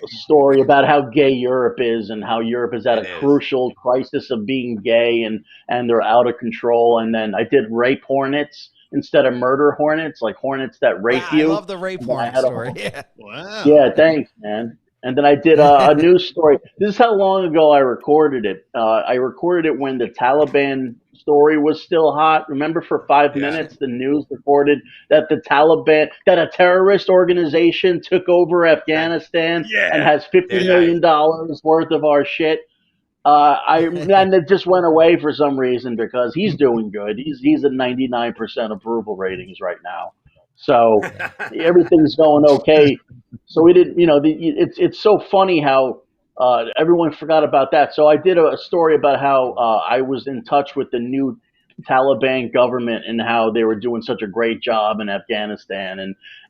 story about how gay Europe is and how Europe is at a crucial crisis of being gay and they're out of control. And then I did rape hornets instead of murder hornets, like hornets that rape you. I love the rape hornet story. Wow. Yeah, thanks, man. And then I did a news story. This is how long ago I recorded it. I recorded it when the Taliban story was still hot. Remember, for 5 minutes, the news reported that that a terrorist organization took over Afghanistan and has $50 million worth of our shit. And it just went away for some reason because he's doing good. He's at 99% approval ratings right now. So everything's going okay. So we didn't, it's so funny how everyone forgot about that. So I did a story about how I was in touch with the new Taliban government and how they were doing such a great job in Afghanistan.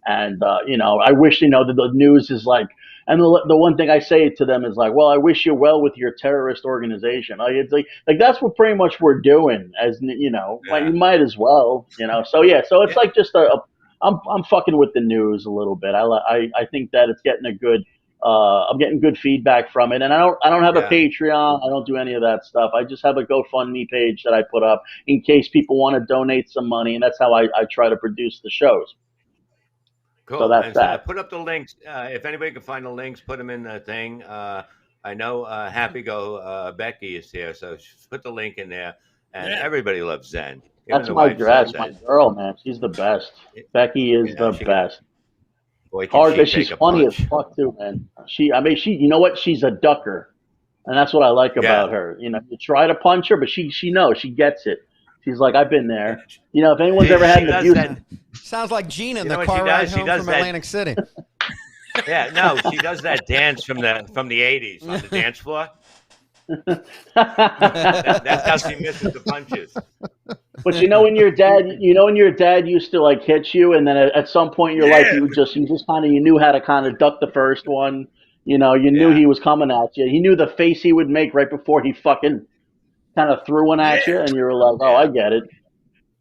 And I wish, that the news is like, and the one thing I say to them is like, well, I wish you well with your terrorist organization. It's like that's what pretty much we're doing, as like you might as well, So so it's like just I'm fucking with the news a little bit. I think that it's getting a good. I'm getting good feedback from it, and I don't have a Patreon. I don't do any of that stuff. I just have a GoFundMe page that I put up in case people want to donate some money, and that's how I try to produce the shows. Cool. So that's And that. put up the links. If anybody can find the links, put them in the thing. I know Happy Go Becky is here, so put the link in there. And everybody loves Zen. Even That's the my wife says my that. girl, man. She's the best. Becky is the She can, best. boy, can Hard, she but she's take a funny as punch. fuck too, man. You know what? She's a ducker, and that's what I like about her. You try to punch her, but she knows, she gets it. She's like, I've been there. If anyone's ever had an abuse, sounds like Gina in You know the what she car ride does? She home does from that- Atlantic City. Yeah, no, she does that dance from the 80s on the dance floor. That's how she misses the punches. But when your dad used to like hit you, and then at some point in your life you just kind of knew how to kind of duck the first one. You knew he was coming at you. He knew the face he would make right before he fucking kind of threw one at you, and you were like, "Oh, I get it."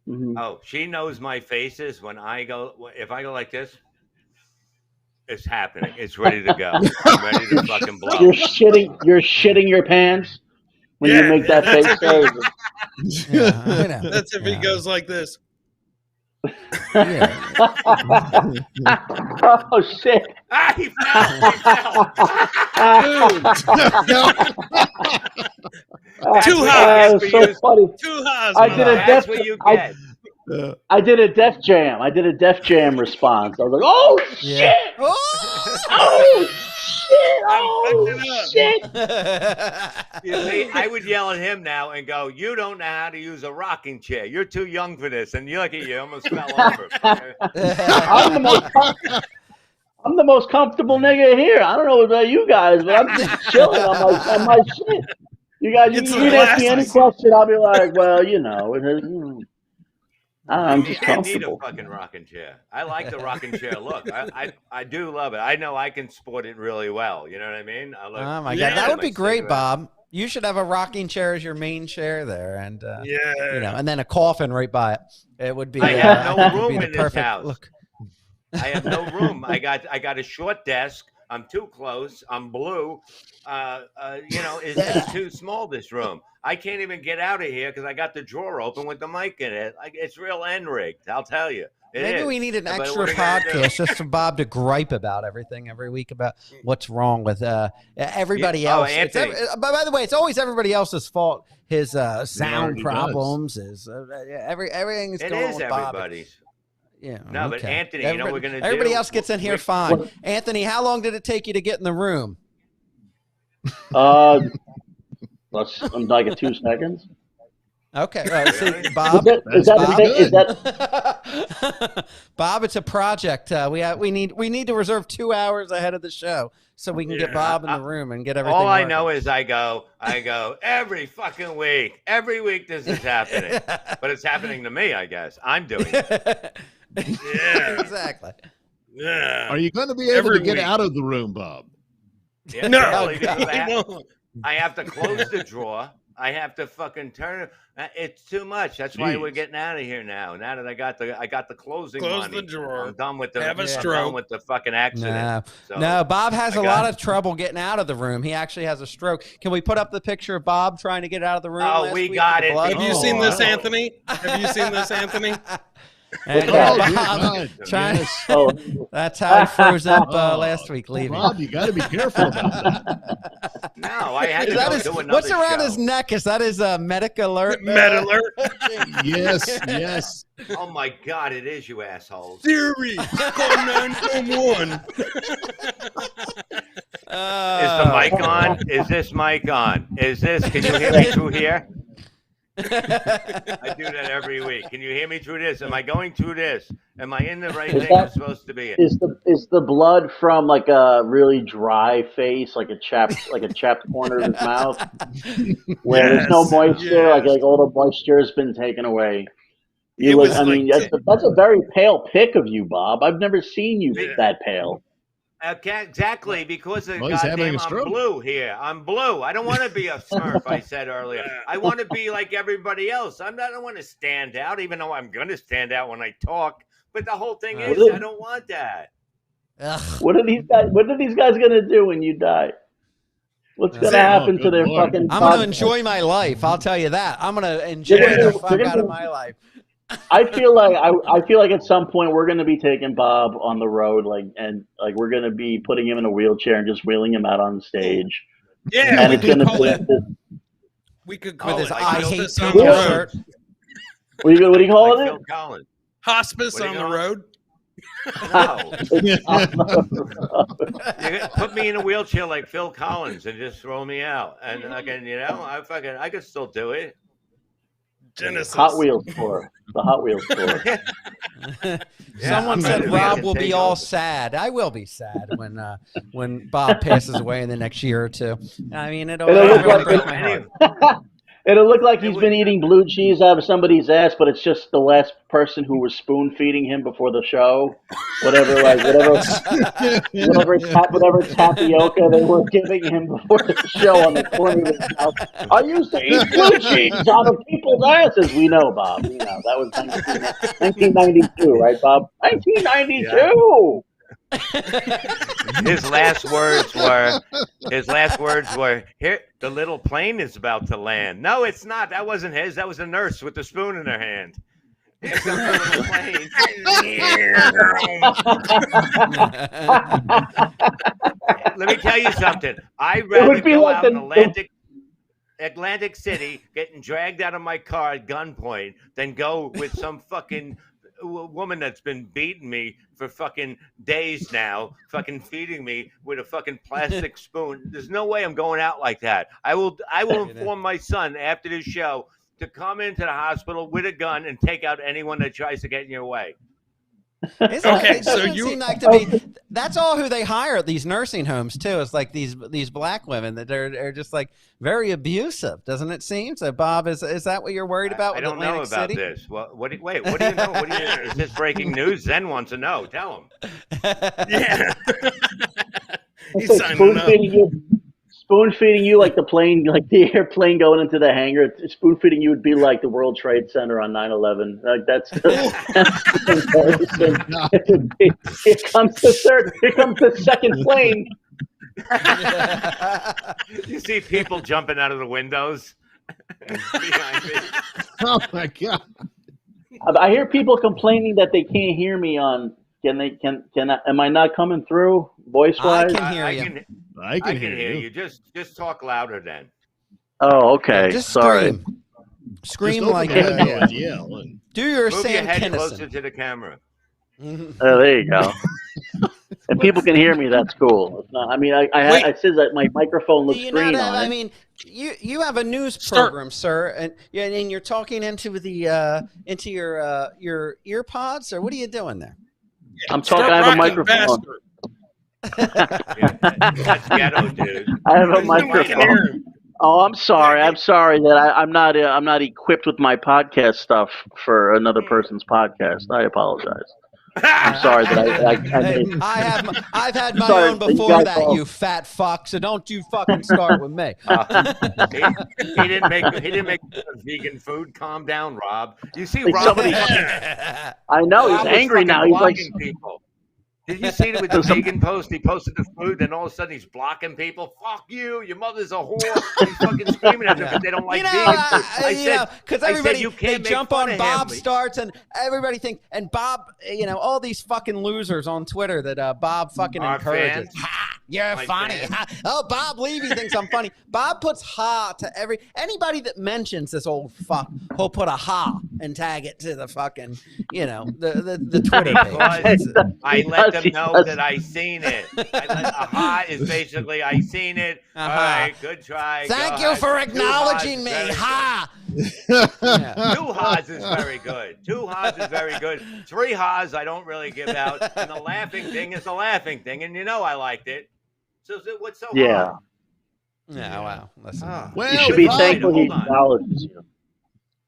Mm-hmm. Oh, she knows my faces when I go. If I go like this, it's happening. It's ready to go. I'm ready to fucking blow. You're shitting your pants when you make that face. That's if he goes like this. Oh shit! Ah, he fell. Too high. That was so funny. Too high. I did a Def Jam. I did a Def Jam response. I was like, "Oh shit! Oh shit! Oh shit!" You see, I would yell at him now and go, "You don't know how to use a rocking chair. You're too young for this." And you look at you, almost fell over. I'm the most comfortable nigga here. I don't know about you guys, but I'm just chilling on my shit. You guys, you ask me any question, I'll be like, well, I'm just comfortable. I need a fucking rocking chair. I like the rocking chair look. I do love it. I know I can sport it really well. You know what I mean? Oh my god, that would be great, Bob. You should have a rocking chair as your main chair there, and and then a coffin right by it. It would be. I have no room in this house. Look. I have no room. I got a short desk. I'm too close. I'm blue. It's too small, this room. I can't even get out of here because I got the drawer open with the mic in it. Like, it's real end-rigged, I'll tell you. Maybe we need an extra podcast just for Bob to gripe about everything every week about what's wrong with everybody else. By the way, it's always everybody else's fault. His sound problems is everything's going on with Bob. Everybody's. Yeah. No, but Anthony, you know what we're going to do? Everybody else gets in here fine. Anthony, how long did it take you to get in the room? Like 2 seconds. Okay. See, Bob. Bob, it's a project. We need to reserve 2 hours ahead of the show so we can get Bob in the room and get everything. All I working. know is I go every fucking week. Every week this is happening, but it's happening to me. I guess I'm doing it. Yeah, exactly. Yeah. Are you going to be able to get out of the room, Bob? Yeah, no, I have to close the drawer. I have to fucking turn it. It's too much. That's why we're getting out of here now. Now that I got the closing Close money. the drawer. I'm done with the Have a I'm stroke. done with the fucking accident. No, Bob has a lot of trouble getting out of the room. He actually has a stroke. Can we put up the picture of Bob trying to get out of the room? Oh, we got it. Have you seen this, Anthony? Have you seen this, Anthony? And, Bob, that's how he froze up last week leaving. Bob, you got to be careful about that. No, I had to do another what's around show. his neck? Is that his med alert? Med alert. Yes. Oh my God, it is, you assholes. Siri, call 911. Is the mic on? Is this mic on? Can you hear me through here? I do that every week. Can you hear me through this? Am I going through this? Am I in the right thing I'm supposed to be in? Is the blood from like a really dry face, like a chapped corner of his mouth, where there's no moisture, like all the moisture has been taken away? That's a very pale pic of you, Bob. I've never seen you that pale. Exactly, because of he's having a I'm stroke. blue here. I'm blue. I don't want to be a Smurf, I said earlier. I want to be like everybody else. I don't want to stand out, even though I'm going to stand out when I talk. But the whole thing is, I don't want that. What are these guys going to do when you die? What's going to happen to their fucking... I'm going to enjoy my life. I'll tell you that. I'm going to enjoy the fuck out of my life. I feel like at some point we're going to be taking Bob on the road, and we're going to be putting him in a wheelchair and just wheeling him out on stage. Yeah, and it's going to be. We could call with his it I hate Hospice on pink the Road. shirt. What do you call Like it? Phil Collins. Hospice on the Road. No. You put me in a wheelchair like Phil Collins and just throw me out, and again, I could still do it. Genesis. Hot Wheels tour. The Hot Wheels tour. Someone said Rob will be all sad. I will be sad when Bob passes away in the next year or two. I mean, it'll break my heart. It'll look like he's been eating blue cheese out of somebody's ass, but it's just the last person who was spoon feeding him before the show. Whatever tapioca they were giving him before the show on the corner of his house. I used to eat blue cheese out of people's asses. We know, Bob. We know. That was 1992, right, Bob? 1992. Yeah. His last words were, "Here, the little plane is about to land." No, it's not. That wasn't his. That was a nurse with the spoon in her hand. Here comes the little plane. Let me tell you something. I'd rather go out in Atlantic City getting dragged out of my car at gunpoint than go with some fucking woman that's been beating me for fucking days now, fucking feeding me with a fucking plastic spoon. There's no way I'm going out like that. I will inform my son after this show to come into the hospital with a gun and take out anyone that tries to get in your way. Okay, so that's all who they hire at these nursing homes too. It's like these black women that are just like very abusive, doesn't it seem? So Bob, is that what you're worried about? I don't know about this. Well, what do you know? Is this breaking news? Zen wants to know. Tell him. Yeah. He's Spoon feeding you like the plane, like the airplane going into the hangar. Spoon feeding you would be like the World Trade Center on 9/11. Like that's the comparison. Here comes the second plane. You see people jumping out of the windows behind me. Oh my God! I hear people complaining that they can't hear me on. Am I not coming through voice wise? I can hear you. I can hear you. Just talk louder then. Oh, okay. Just sorry. Scream just like yell. Do your Move Sam your head Kinison. closer to the camera. There you go. If people can hear me, that's cool. It's not. I mean, I said that my microphone looks green on it. I mean, you have a news program, sir, and you're talking into your ear pods, or what are you doing there? I'm talking. I have a microphone. That's ghetto, dude. I have a microphone. Oh, I'm sorry. I'm sorry that I'm not equipped with my podcast stuff for another person's podcast. I apologize. I'm sorry that I've had my own before that, you fat fuck. So don't you fucking start with me. He didn't make vegan food. Calm down, Rob. You see, Rob. I know he's angry now. He's like people. Did you see it with the vegan post? He posted the food, and all of a sudden he's blocking people. Fuck you! Your mother's a whore. He's fucking screaming at them because they don't like vegan food. Because everybody they jump on Bob starts, and everybody thinks, and Bob, all these fucking losers on Twitter that Bob fucking encourages. Ha, you're funny. Oh, Bob Levy thinks I'm funny. Bob puts ha to anybody that mentions this old fuck. He'll put a ha and tag it to the fucking, the Twitter page. I let them know that I seen it. Aha is basically I seen it. All right, good try. Thank you for acknowledging me. Ha. Yeah. 2 ha's is very good. 2 ha's is very good. 3 ha's I don't really give out. And the laughing thing is the laughing thing. And I liked it. So what's so hard? Yeah, wow. Listen. Well, you should be thankful he acknowledges you.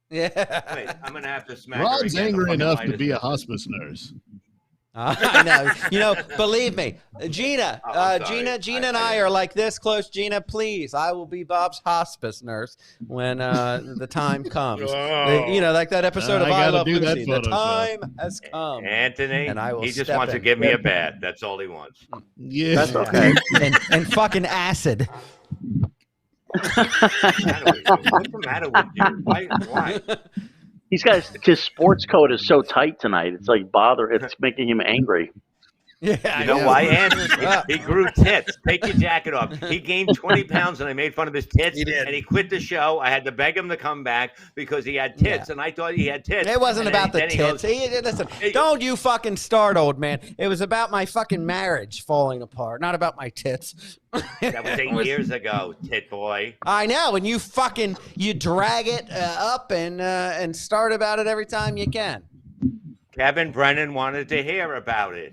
Yeah. Wait, I'm going to have to smack Rob's her again. angry enough to be a hospice nurse. I know. Believe me, Gina, Gina and I are like this close. Gina, please, I will be Bob's hospice nurse when the time comes. Like that episode of I Love Lucy. The time has come. Anthony, and I will he just wants to give me a bath. That's all he wants. Yeah, that's okay. and fucking acid. What's the matter with you? Why? his sports coat is so tight tonight. It's like it's making him angry. Yeah, you know why, Ann? He grew tits. Take your jacket off. He gained 20 pounds, and I made fun of his tits. He did. And he quit the show. I had to beg him to come back because he had tits, and I thought he had tits. It wasn't and about the tits. Listen, don't you fucking start, old man. It was about my fucking marriage falling apart, not about my tits. That was 8 years ago, tit boy. I know, and you drag it up and start about it every time you can. Kevin Brennan wanted to hear about it.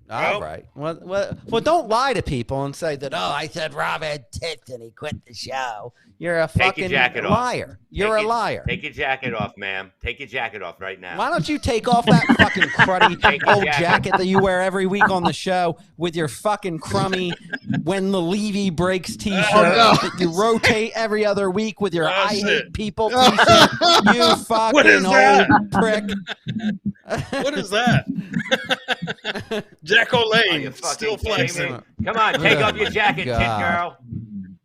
All right. Well, don't lie to people and say that, I said Rob had tits and he quit the show. You're a fucking liar. You're a liar. Take your jacket off, ma'am. Take your jacket off right now. Why don't you take off that fucking cruddy old jacket that you wear every week on the show with your fucking crummy When the Levy Breaks t-shirt that you rotate every other week with your I Hate People t-shirt. You fucking old prick. What is that? Jack O'Lane still flexing. Come on, take off your jacket, tit girl.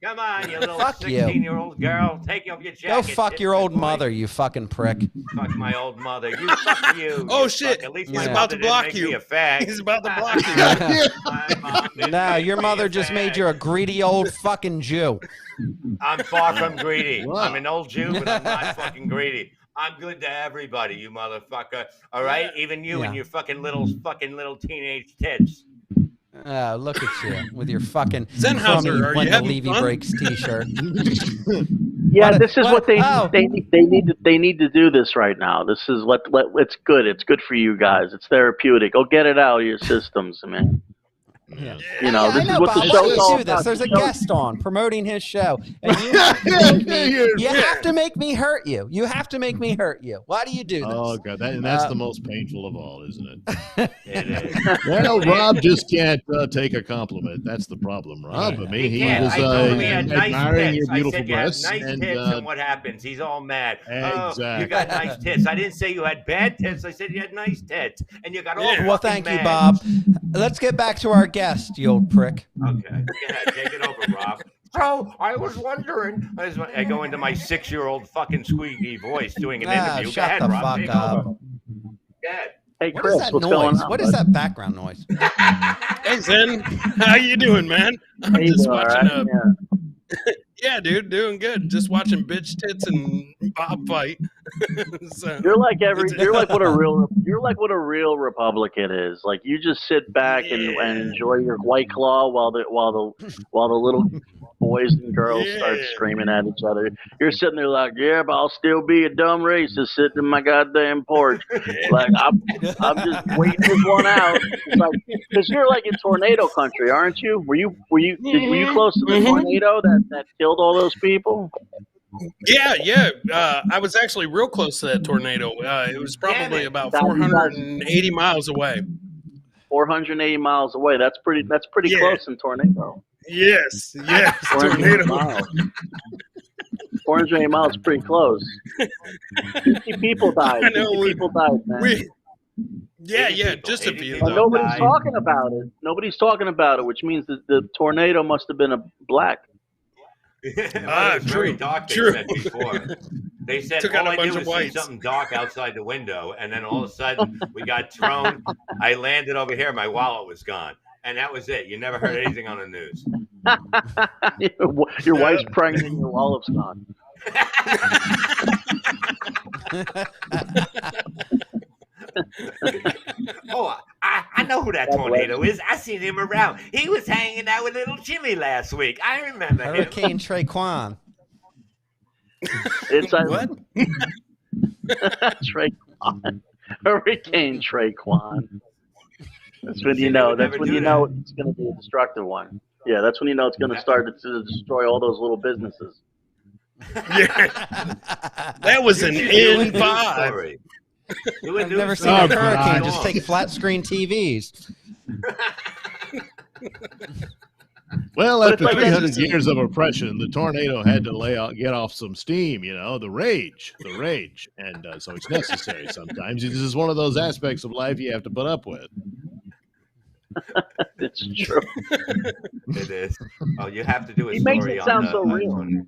Come on, you little 16-year-old girl. Take off your jacket. Go fuck your old mother, you fucking prick. Fuck my old mother. You fuck you. Oh, shit. At least He's about to block you. He's about to block you. No, your mother just made you a greedy old fucking Jew. I'm far from greedy. I'm an old Jew, but I'm not fucking greedy. I'm good to everybody, you motherfucker. All right? Even you and your fucking little teenage tits. Look at you with your fucking Zenhauser, When the Levy Breaks t-shirt. Yeah, this is what they need to do this right now. This is it's good. It's good for you guys. It's therapeutic. Go get it out of your systems, man. Yeah. You know, this is what the Bob, show's all do this. about. There's a guest on promoting his show. And you have to make me hurt you. You have to make me hurt you. Why do you do this? Oh, God. That's the most painful of all, isn't it? It is. Well, Rob just can't take a compliment. That's the problem, Rob. I mean, he was admiring your beautiful breasts. Nice tits, and what happens? He's all mad. Exactly. Oh, you got nice tits. I didn't say you had bad tits. I said you had nice tits. And you got all Well, thank you, Bob. Let's get back to our guest, you old prick. Okay. Go ahead. Take it over, Rob. So, I was wondering. I go into my 6-year-old fucking squeaky voice doing an interview. Shut Go ahead, the Rob. fuck up. Go ahead. Hey, What Chris, is that what's noise? going on? What is that background noise? Hey, Zen. How you doing, man? I'm just watching yeah, dude, doing good. Just watching bitch tits and Bob fight. So, you're like what a real Republican is. Like you just sit back and enjoy your White Claw while the little boys and girls start screaming at each other. You're sitting there like, yeah, but I'll still be a dumb racist sitting in my goddamn porch. Like I'm just waiting this one out. It's like, because you're like in tornado country, aren't you? Were you close to the tornado that killed all those people? Yeah. I was actually real close to that tornado. It was probably about 480 miles away. 480 miles away. That's pretty close in tornado. Yes. 480 miles. 480 miles is pretty close. 50 people died. 50 people died, man. Just a few. Nobody's talking about it. Nobody's talking about it, which means that the tornado must have been a black. Very dark. They said before. They said all I did was see something dark outside the window, and then all of a sudden we got thrown. I landed over here. My wallet was gone, and that was it. You never heard anything on the news. Your wife's pregnant and your wallet's gone. Oh, I know who that tornado is. I seen him around. He was hanging out with little Jimmy last week. I remember him. Hurricane Traquan. It's what? Traquan. Hurricane Traquan. That's when you know. That's when you know it's going to be a destructive one. Yeah, that's when you know it's going to start to destroy all those little businesses. Yeah, that was an N5. I've never seen a hurricane just take flat screen TVs. Well, after 300 years of oppression, the tornado had to get off some steam, the rage. And so it's necessary sometimes. This is one of those aspects of life you have to put up with. It's true. It is. Oh, you have to do a he story makes it sound so real.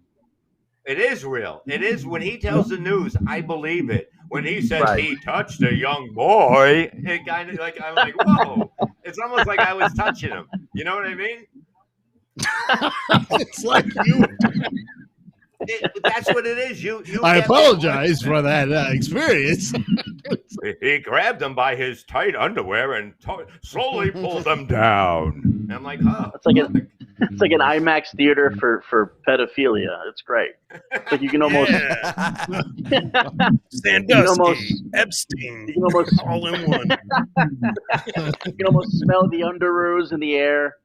It is real. It is. When he tells the news, I believe it. when he says he touched a young boy, it kind of like I'm like, whoa! It's almost like I was touching him. You know what I mean? It's like you. That's what it is. You I apologize for that experience. He grabbed him by his tight underwear and slowly pulled them down. And I'm like, oh. It's like an IMAX theater for pedophilia. It's great. It's like you can almost Sandusky, Epstein, you can almost all in one. You can almost smell the underoos in the air.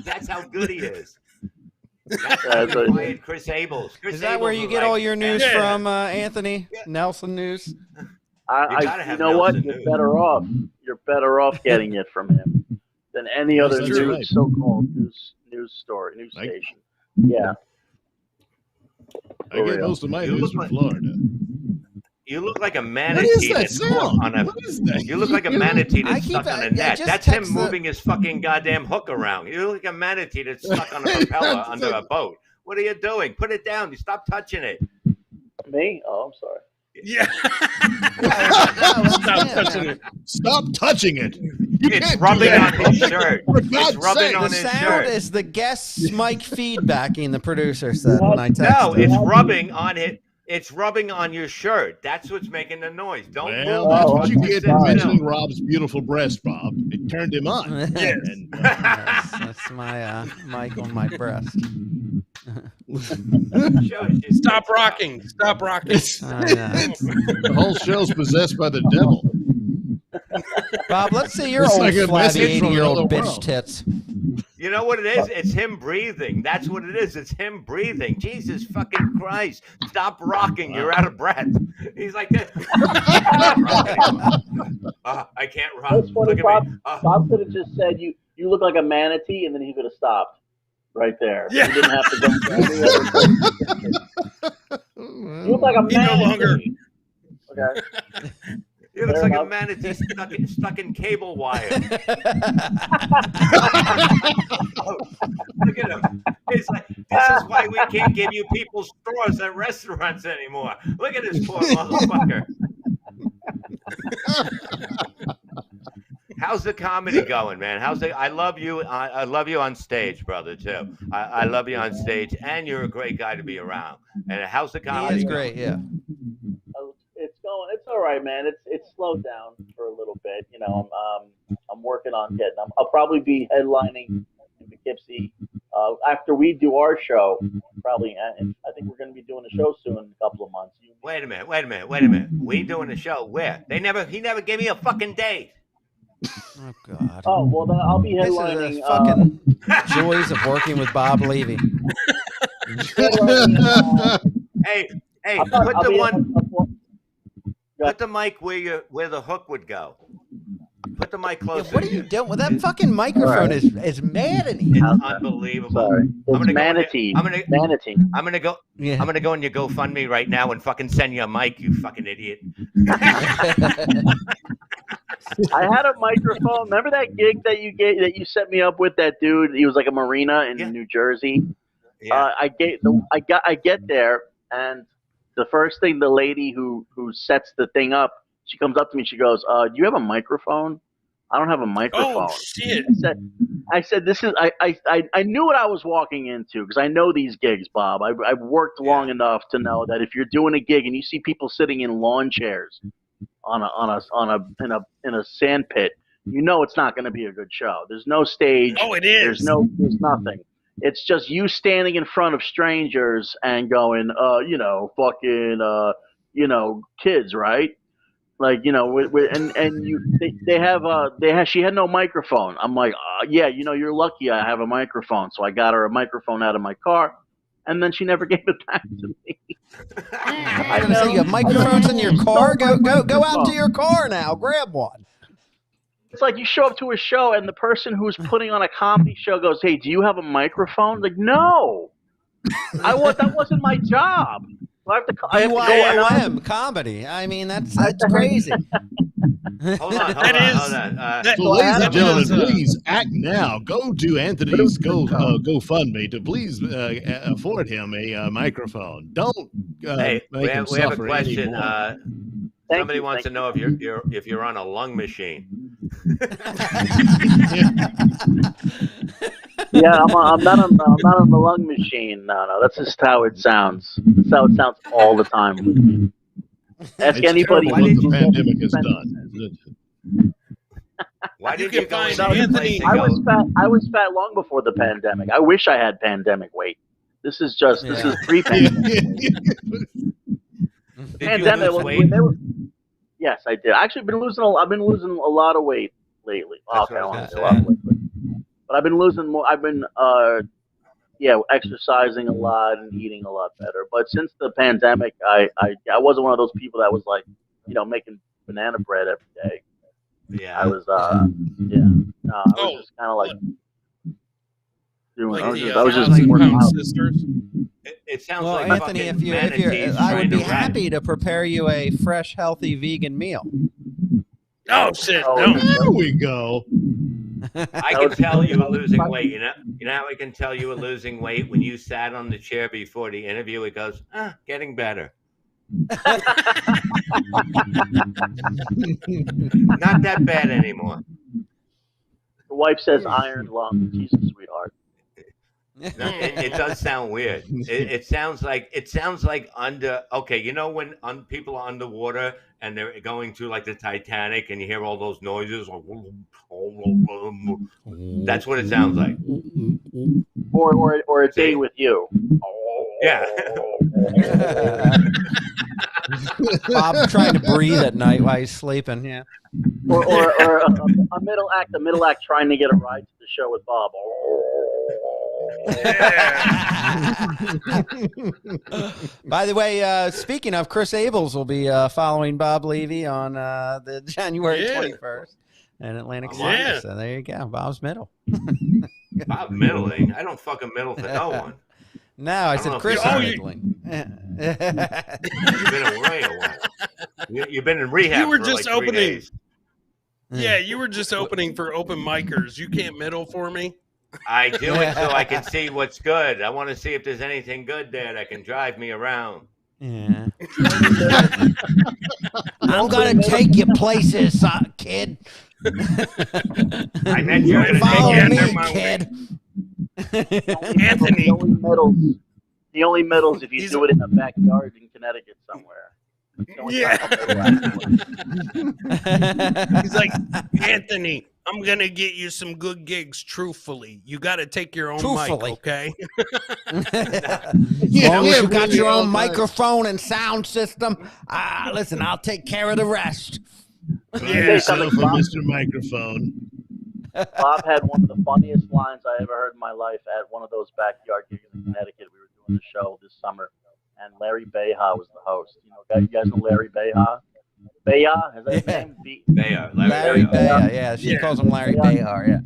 That's how good he is. That's what Chris Abels. Is that where you get all your news from, Anthony? Nelson News? You know what? You're better off. You're better off getting it from him than any other so-called news station. Yeah. I get most of my news from Florida. You look like a manatee that's caught on a. You look like a manatee that's stuck on a net. That's him moving his fucking goddamn hook around. You look like a manatee that's stuck on a propeller under a boat. What are you doing? Put it down. You stop touching it. Me? Oh, I'm sorry. Yeah. Stop touching it. Stop touching it. It's rubbing on his shirt. It's rubbing on his shirt. The sound is the guest's mic feedbacking, the producer said when I texted. No, it's rubbing on it. It's rubbing on your shirt. That's what's making the noise. Don't move. That's what you get for mentioning Rob's beautiful breast, Bob. It turned him on. That's my mic on my breast. Stop rocking. Stop rocking. The whole show's possessed by the devil. Bob, let's see your old flabby 80-year-old bitch tits. You know what it is? It's him breathing. That's what it is. It's him breathing. Jesus fucking Christ. Stop rocking. You're out of breath. He's like this. I can't rock. That's funny, Look Bob. at me. Bob could have just said, you look like a manatee, and then he could have stopped right there. Yeah. He didn't have to go to any other You look like a manatee. No longer. Okay. He looks like a manatee stuck in cable wire. Look at him. He's like, this is why we can't give you people straws at restaurants anymore. Look at this poor motherfucker. How's the comedy going, man? I love you. I love you on stage, brother, too. I love you on stage, and you're a great guy to be around. And how's the comedy? He is great, yeah. It's all right, man. It's slowed down for a little bit. You know, I'm working on getting. I'll probably be headlining in Poughkeepsie after we do our show. Probably, and I think we're going to be doing a show soon in a couple of months. Wait a minute. We doing a show where? He never gave me a fucking date. Oh God. Oh well, then I'll be headlining. This is the fucking joys of working with Bob Levy. Hey, put the mic where the hook would go. Put the mic closer. Yeah, what are you doing? Well, that fucking microphone is maddening. It's unbelievable. Sorry. It's manatee. Manatee. I'm gonna go on your GoFundMe right now and fucking send you a mic, you fucking idiot. I had a microphone. Remember that gig that you set me up with that dude? He was like a marina in New Jersey. Yeah. I get there, and the first thing the lady who sets the thing up, she comes up to me. She goes, "Do you have a microphone?" I don't have a microphone. Oh shit! I said, "This is." I knew what I was walking into because I know these gigs, Bob. I've worked long enough to know that if you're doing a gig and you see people sitting in lawn chairs in a sand pit, you know it's not going to be a good show. There's no stage. Oh, it is. There's nothing. It's just you standing in front of strangers and going, kids, right? Like, she had no microphone. I'm like, you're lucky I have a microphone. So I got her a microphone out of my car, and then she never gave it back to me. I was gonna say, you have microphones in your car. Go out to your car now. Grab one. It's like you show up to a show and the person who's putting on a comedy show goes, "Hey, do you have a microphone?" Like, no, that wasn't my job. I have to go BYOM comedy. I mean, that's crazy. Hold on. So, ladies and gentlemen, please act now. Go to Anthony's GoFundMe to please afford him a microphone. Don't Hey, make him we have a suffer question. anymore. Somebody wants to know if you're on a lung machine. Yeah, I'm not on the lung machine. No, that's just how it sounds. That's how it sounds all the time with me. Ask anybody what the pandemic has done. Why did you you go find into Anthony? I was fat long before the pandemic. I wish I had pandemic weight. This is pre-pandemic. Pandemic weight? Yes, I did. Actually, I've been losing a lot of weight lately. That's Okay, I what I don't was want to say a lot of weight, but I've been losing more. I've been exercising a lot and eating a lot better. But since the pandemic, I wasn't one of those people that was like, making banana bread every day. Yeah. I was I was just kind of like doing. Like I was just Thousand working Pound out. Sisters. It sounds Well, like Anthony, fucking if you're, manatees I would trying to be rat. happy to prepare you a fresh, healthy vegan meal. Oh shit! Oh, No. There we go. I can tell you were losing weight. You know how I can tell you were losing weight when you sat on the chair before the interview. It goes, getting better. Not that bad anymore. The wife says iron lung. She's a sweetheart. No, it does sound weird. It sounds like under. Okay, when people are underwater and they're going through like the Titanic, and you hear all those noises. That's what it sounds like. Or a day with you. Yeah. Bob trying to breathe at night while he's sleeping. Yeah. Or a middle act trying to get a ride to the show with Bob. By the way, speaking of, Chris Abels will be following Bob Levy on the January 21st in Atlantic City. Yeah. So there you go. Bob's middle. Bob middling. I don't fucking middle for no one. No, I said Chris is middling. You've been away a while. You've been in rehab. You were for just like 3 opening. days. Yeah, you were just opening for open micers. You can't middle for me. I do it so I can see what's good. I want to see if there's anything good there that can drive me around. Yeah. I'm gonna take you places, kid. I meant you were gonna Follow take me, you under my kid. Anthony. The only medals if you do it in a backyard in Connecticut somewhere. Yeah. He's like, Anthony, I'm going to get you some good gigs, truthfully. You got to take your own mic, okay? As long as you got your own microphone and sound system, listen, I'll take care of the rest. Yeah, Mr. Microphone. Bob had one of the funniest lines I ever heard in my life at one of those backyard gigs in Connecticut. We were doing the show this summer, and Larry Beha was the host. You guys know Larry Beha? Beha? Is that his name? Beha. Larry Beha, yeah. She calls him Larry Beha, yeah.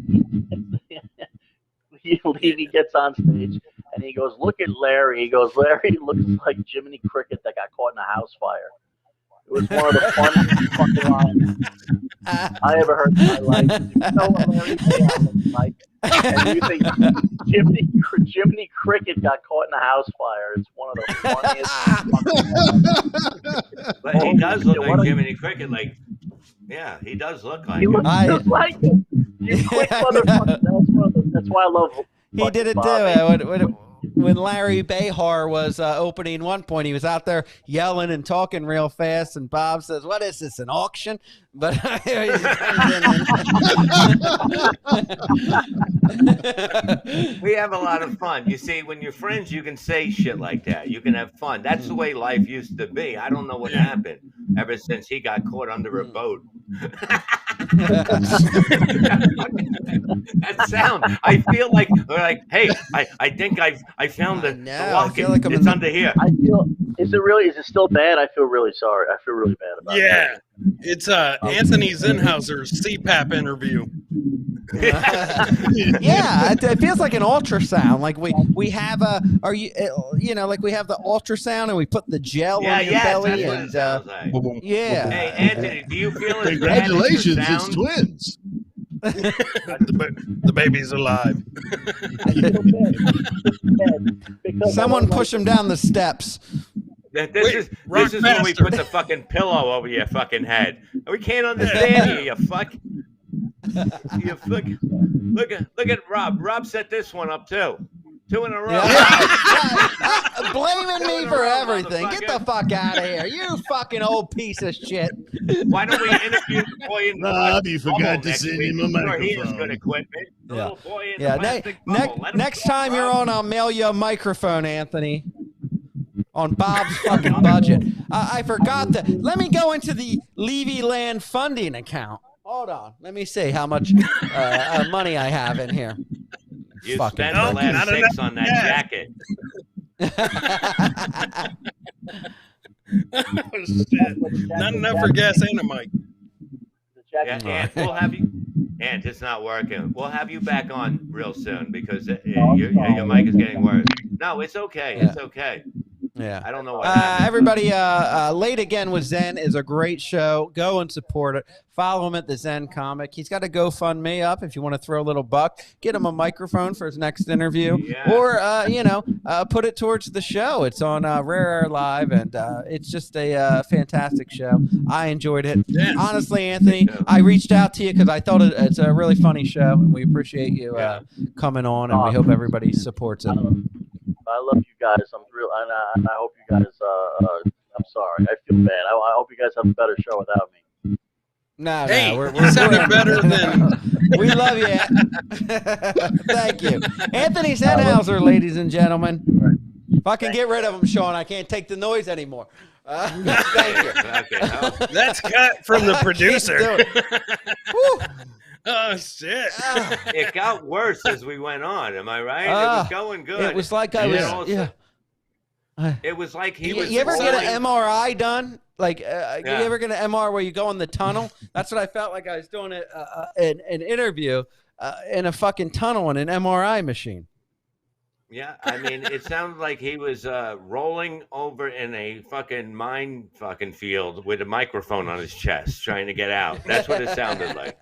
Levy gets on stage, and he goes, look at Larry. He goes, Larry looks like Jiminy Cricket that got caught in a house fire. It was one of the funniest fucking lines I ever heard in my life. If you know what Larry Beha looks like, and you think Jiminy Cricket got caught in a house fire, it's one of the funniest. But he does look like Jiminy Cricket. Like, yeah, he does look like he looks just like him. You quick motherfucker. That's why I love him. He did it too. When Larry Behar was opening one point, he was out there yelling and talking real fast, and Bob says, "What is this, an auction?" But we have a lot of fun. You see, when you're friends, you can say shit like that. You can have fun. That's the way life used to be. I don't know what happened ever since he got caught under a boat. That sound. I feel like, hey, I think I found the locket. Like it's under here. Is it still bad? I feel really sorry. I feel really bad about it. Yeah. It's Anthony Zinhauser's CPAP interview. Yeah, it feels like an ultrasound. Like we have like we have the ultrasound and we put the gel on your belly. That's what it sounds like. Yeah. Hey, Anthony, do you feel as Congratulations, bad as it's twins. The baby's alive. Someone push him down the steps. This is when we put the fucking pillow over your fucking head. We can't understand you, you fuck. You fuck. Look at Rob. Rob set this one up too. 2 in a row. Blaming me for everything. Get the fuck out of here. You fucking old piece of shit. Why don't we interview the boy in the Rob, you forgot to send him a microphone. He has good equipment. The little boy in the plastic bubble. Next time you're on, I'll mail you a microphone, Anthony. On Bob's fucking budget. I forgot that. Let me go into the Levyland funding account. Hold on. Let me see how much money I have in here. You spent the last 6 on that jacket. Oh, shit. Not enough for gas and a mic. Yeah, and we'll have you. And it's not working. We'll have you back on real soon because your mic is getting worse. No, it's okay. It's okay. Yeah. I don't know what happened. Everybody, Late Again with Zen is a great show. Go and support it. Follow him at the Zen Comic. He's got a GoFundMe up if you want to throw a little buck. Get him a microphone for his next interview. Yeah. Or, put it towards the show. It's on Rare Air Live, and it's just a fantastic show. I enjoyed it. Yes. Honestly, Anthony, I reached out to you because I thought it's a really funny show, and we appreciate you coming on, and we hope everybody supports it. I love you guys. I'm real, and I hope you guys. I'm sorry. I feel bad. I hope you guys have a better show without me. No, hey, we're sounding better than. We love you. Thank you, Anthony Sennhauser, ladies and gentlemen. Fucking get rid of him, Sean. I can't take the noise anymore. Thank you. Okay. That's cut from the producer. Oh shit! It got worse as we went on. Am I right? It was going good. It was like I was. Yeah. It was like he was. You ever get an MRI done? Like, you ever get an MRI where you go in the tunnel? That's what I felt like I was doing an interview in a fucking tunnel in an MRI machine. Yeah, I mean, it sounded like he was rolling over in a fucking mine fucking field with a microphone on his chest trying to get out. That's what it sounded like.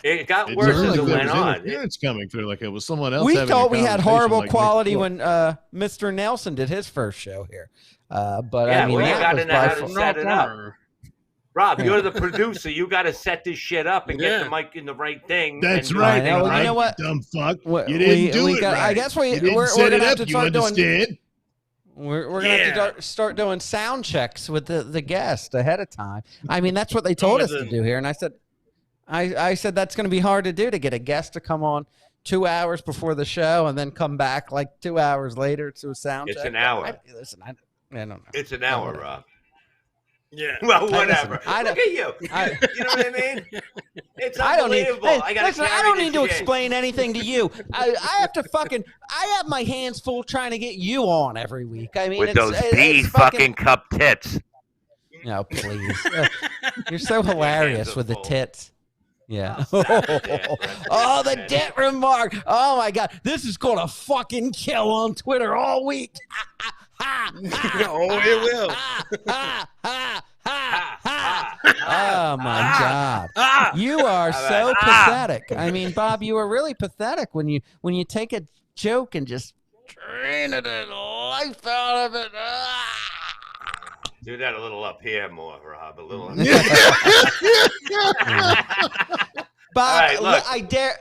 It got worse as it went on. It's coming through like it was someone else. We thought we had horrible like quality when Mr. Nelson did his first show here. But yeah, I mean, well, you got to know how to far. set it up. Rob, you're the producer. You got to set this shit up and get the mic in the right thing. That's right. You know what? Dumb fuck. You didn't do it right. I guess we're set gonna it have up. to You start doing. understand? We're gonna have to start doing sound checks with the guest ahead of time. I mean, that's what they told us to do here, and I said. I said that's going to be hard to do, to get a guest to come on 2 hours before the show and then come back like 2 hours later to a sound check. It's an hour. I don't know. It's an hour, Rob. Yeah. Well, whatever. I Look at you. You know what I mean? It's unbelievable. I don't need to explain anything to you. I have to fucking. I have my hands full trying to get you on every week. I mean, with those bee fucking cup tits. No, please. You're so hilarious with the tits. Yeah. Oh, the debt remark. Oh my God, this is gonna fucking kill on Twitter all week. Oh, it will. Oh my God, you are so pathetic. I mean, Bob, you are really pathetic when you take a joke and just drain it the life out of it. Do that a little up here more, Rob. A little. Bob, right, look. I dare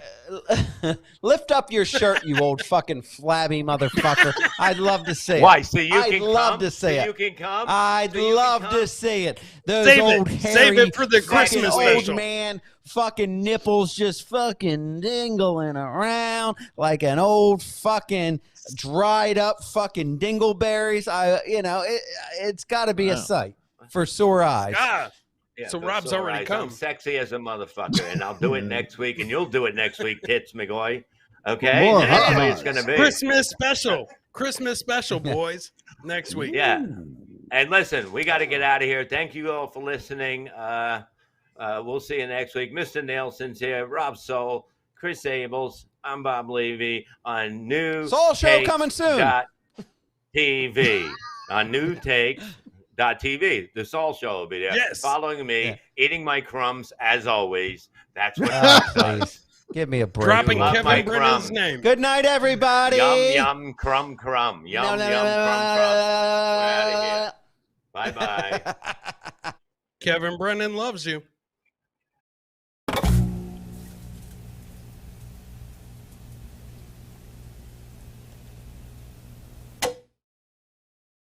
lift up your shirt, you old fucking flabby motherfucker. I'd love to see it. Why? So you I'd can love come? to see it. You can come. I'd love to see it. Those Save old it. hairy, Save it for the fucking Christmas old special. man, fucking nipples just fucking dingling around like an old fucking dried up fucking dingleberries. It's got to be a sight for sore eyes. God. Yeah, So but Rob's already come. I'm sexy as a motherfucker, and I'll do it next week, and you'll do it next week, Tits McGoy. Okay? More That's the way hot it's going to be. Christmas special, boys. Next week. Yeah. And listen, we got to get out of here. Thank you all for listening. We'll see you next week. Mr. Nelson's here. Rob Soul. Chris Abels. I'm Bob Levy on New Soul Show coming soon. TV on newtakes.tv. The Soul Show will be there. Yes. Following me, eating my crumbs as always. That's what please. Give me a break. Dropping Love Kevin Brennan's name. Good night, everybody. Yum, yum, crumb, crumb. Yum, yum, crumb, crumb. We're out of here. Bye-bye. Kevin Brennan loves you.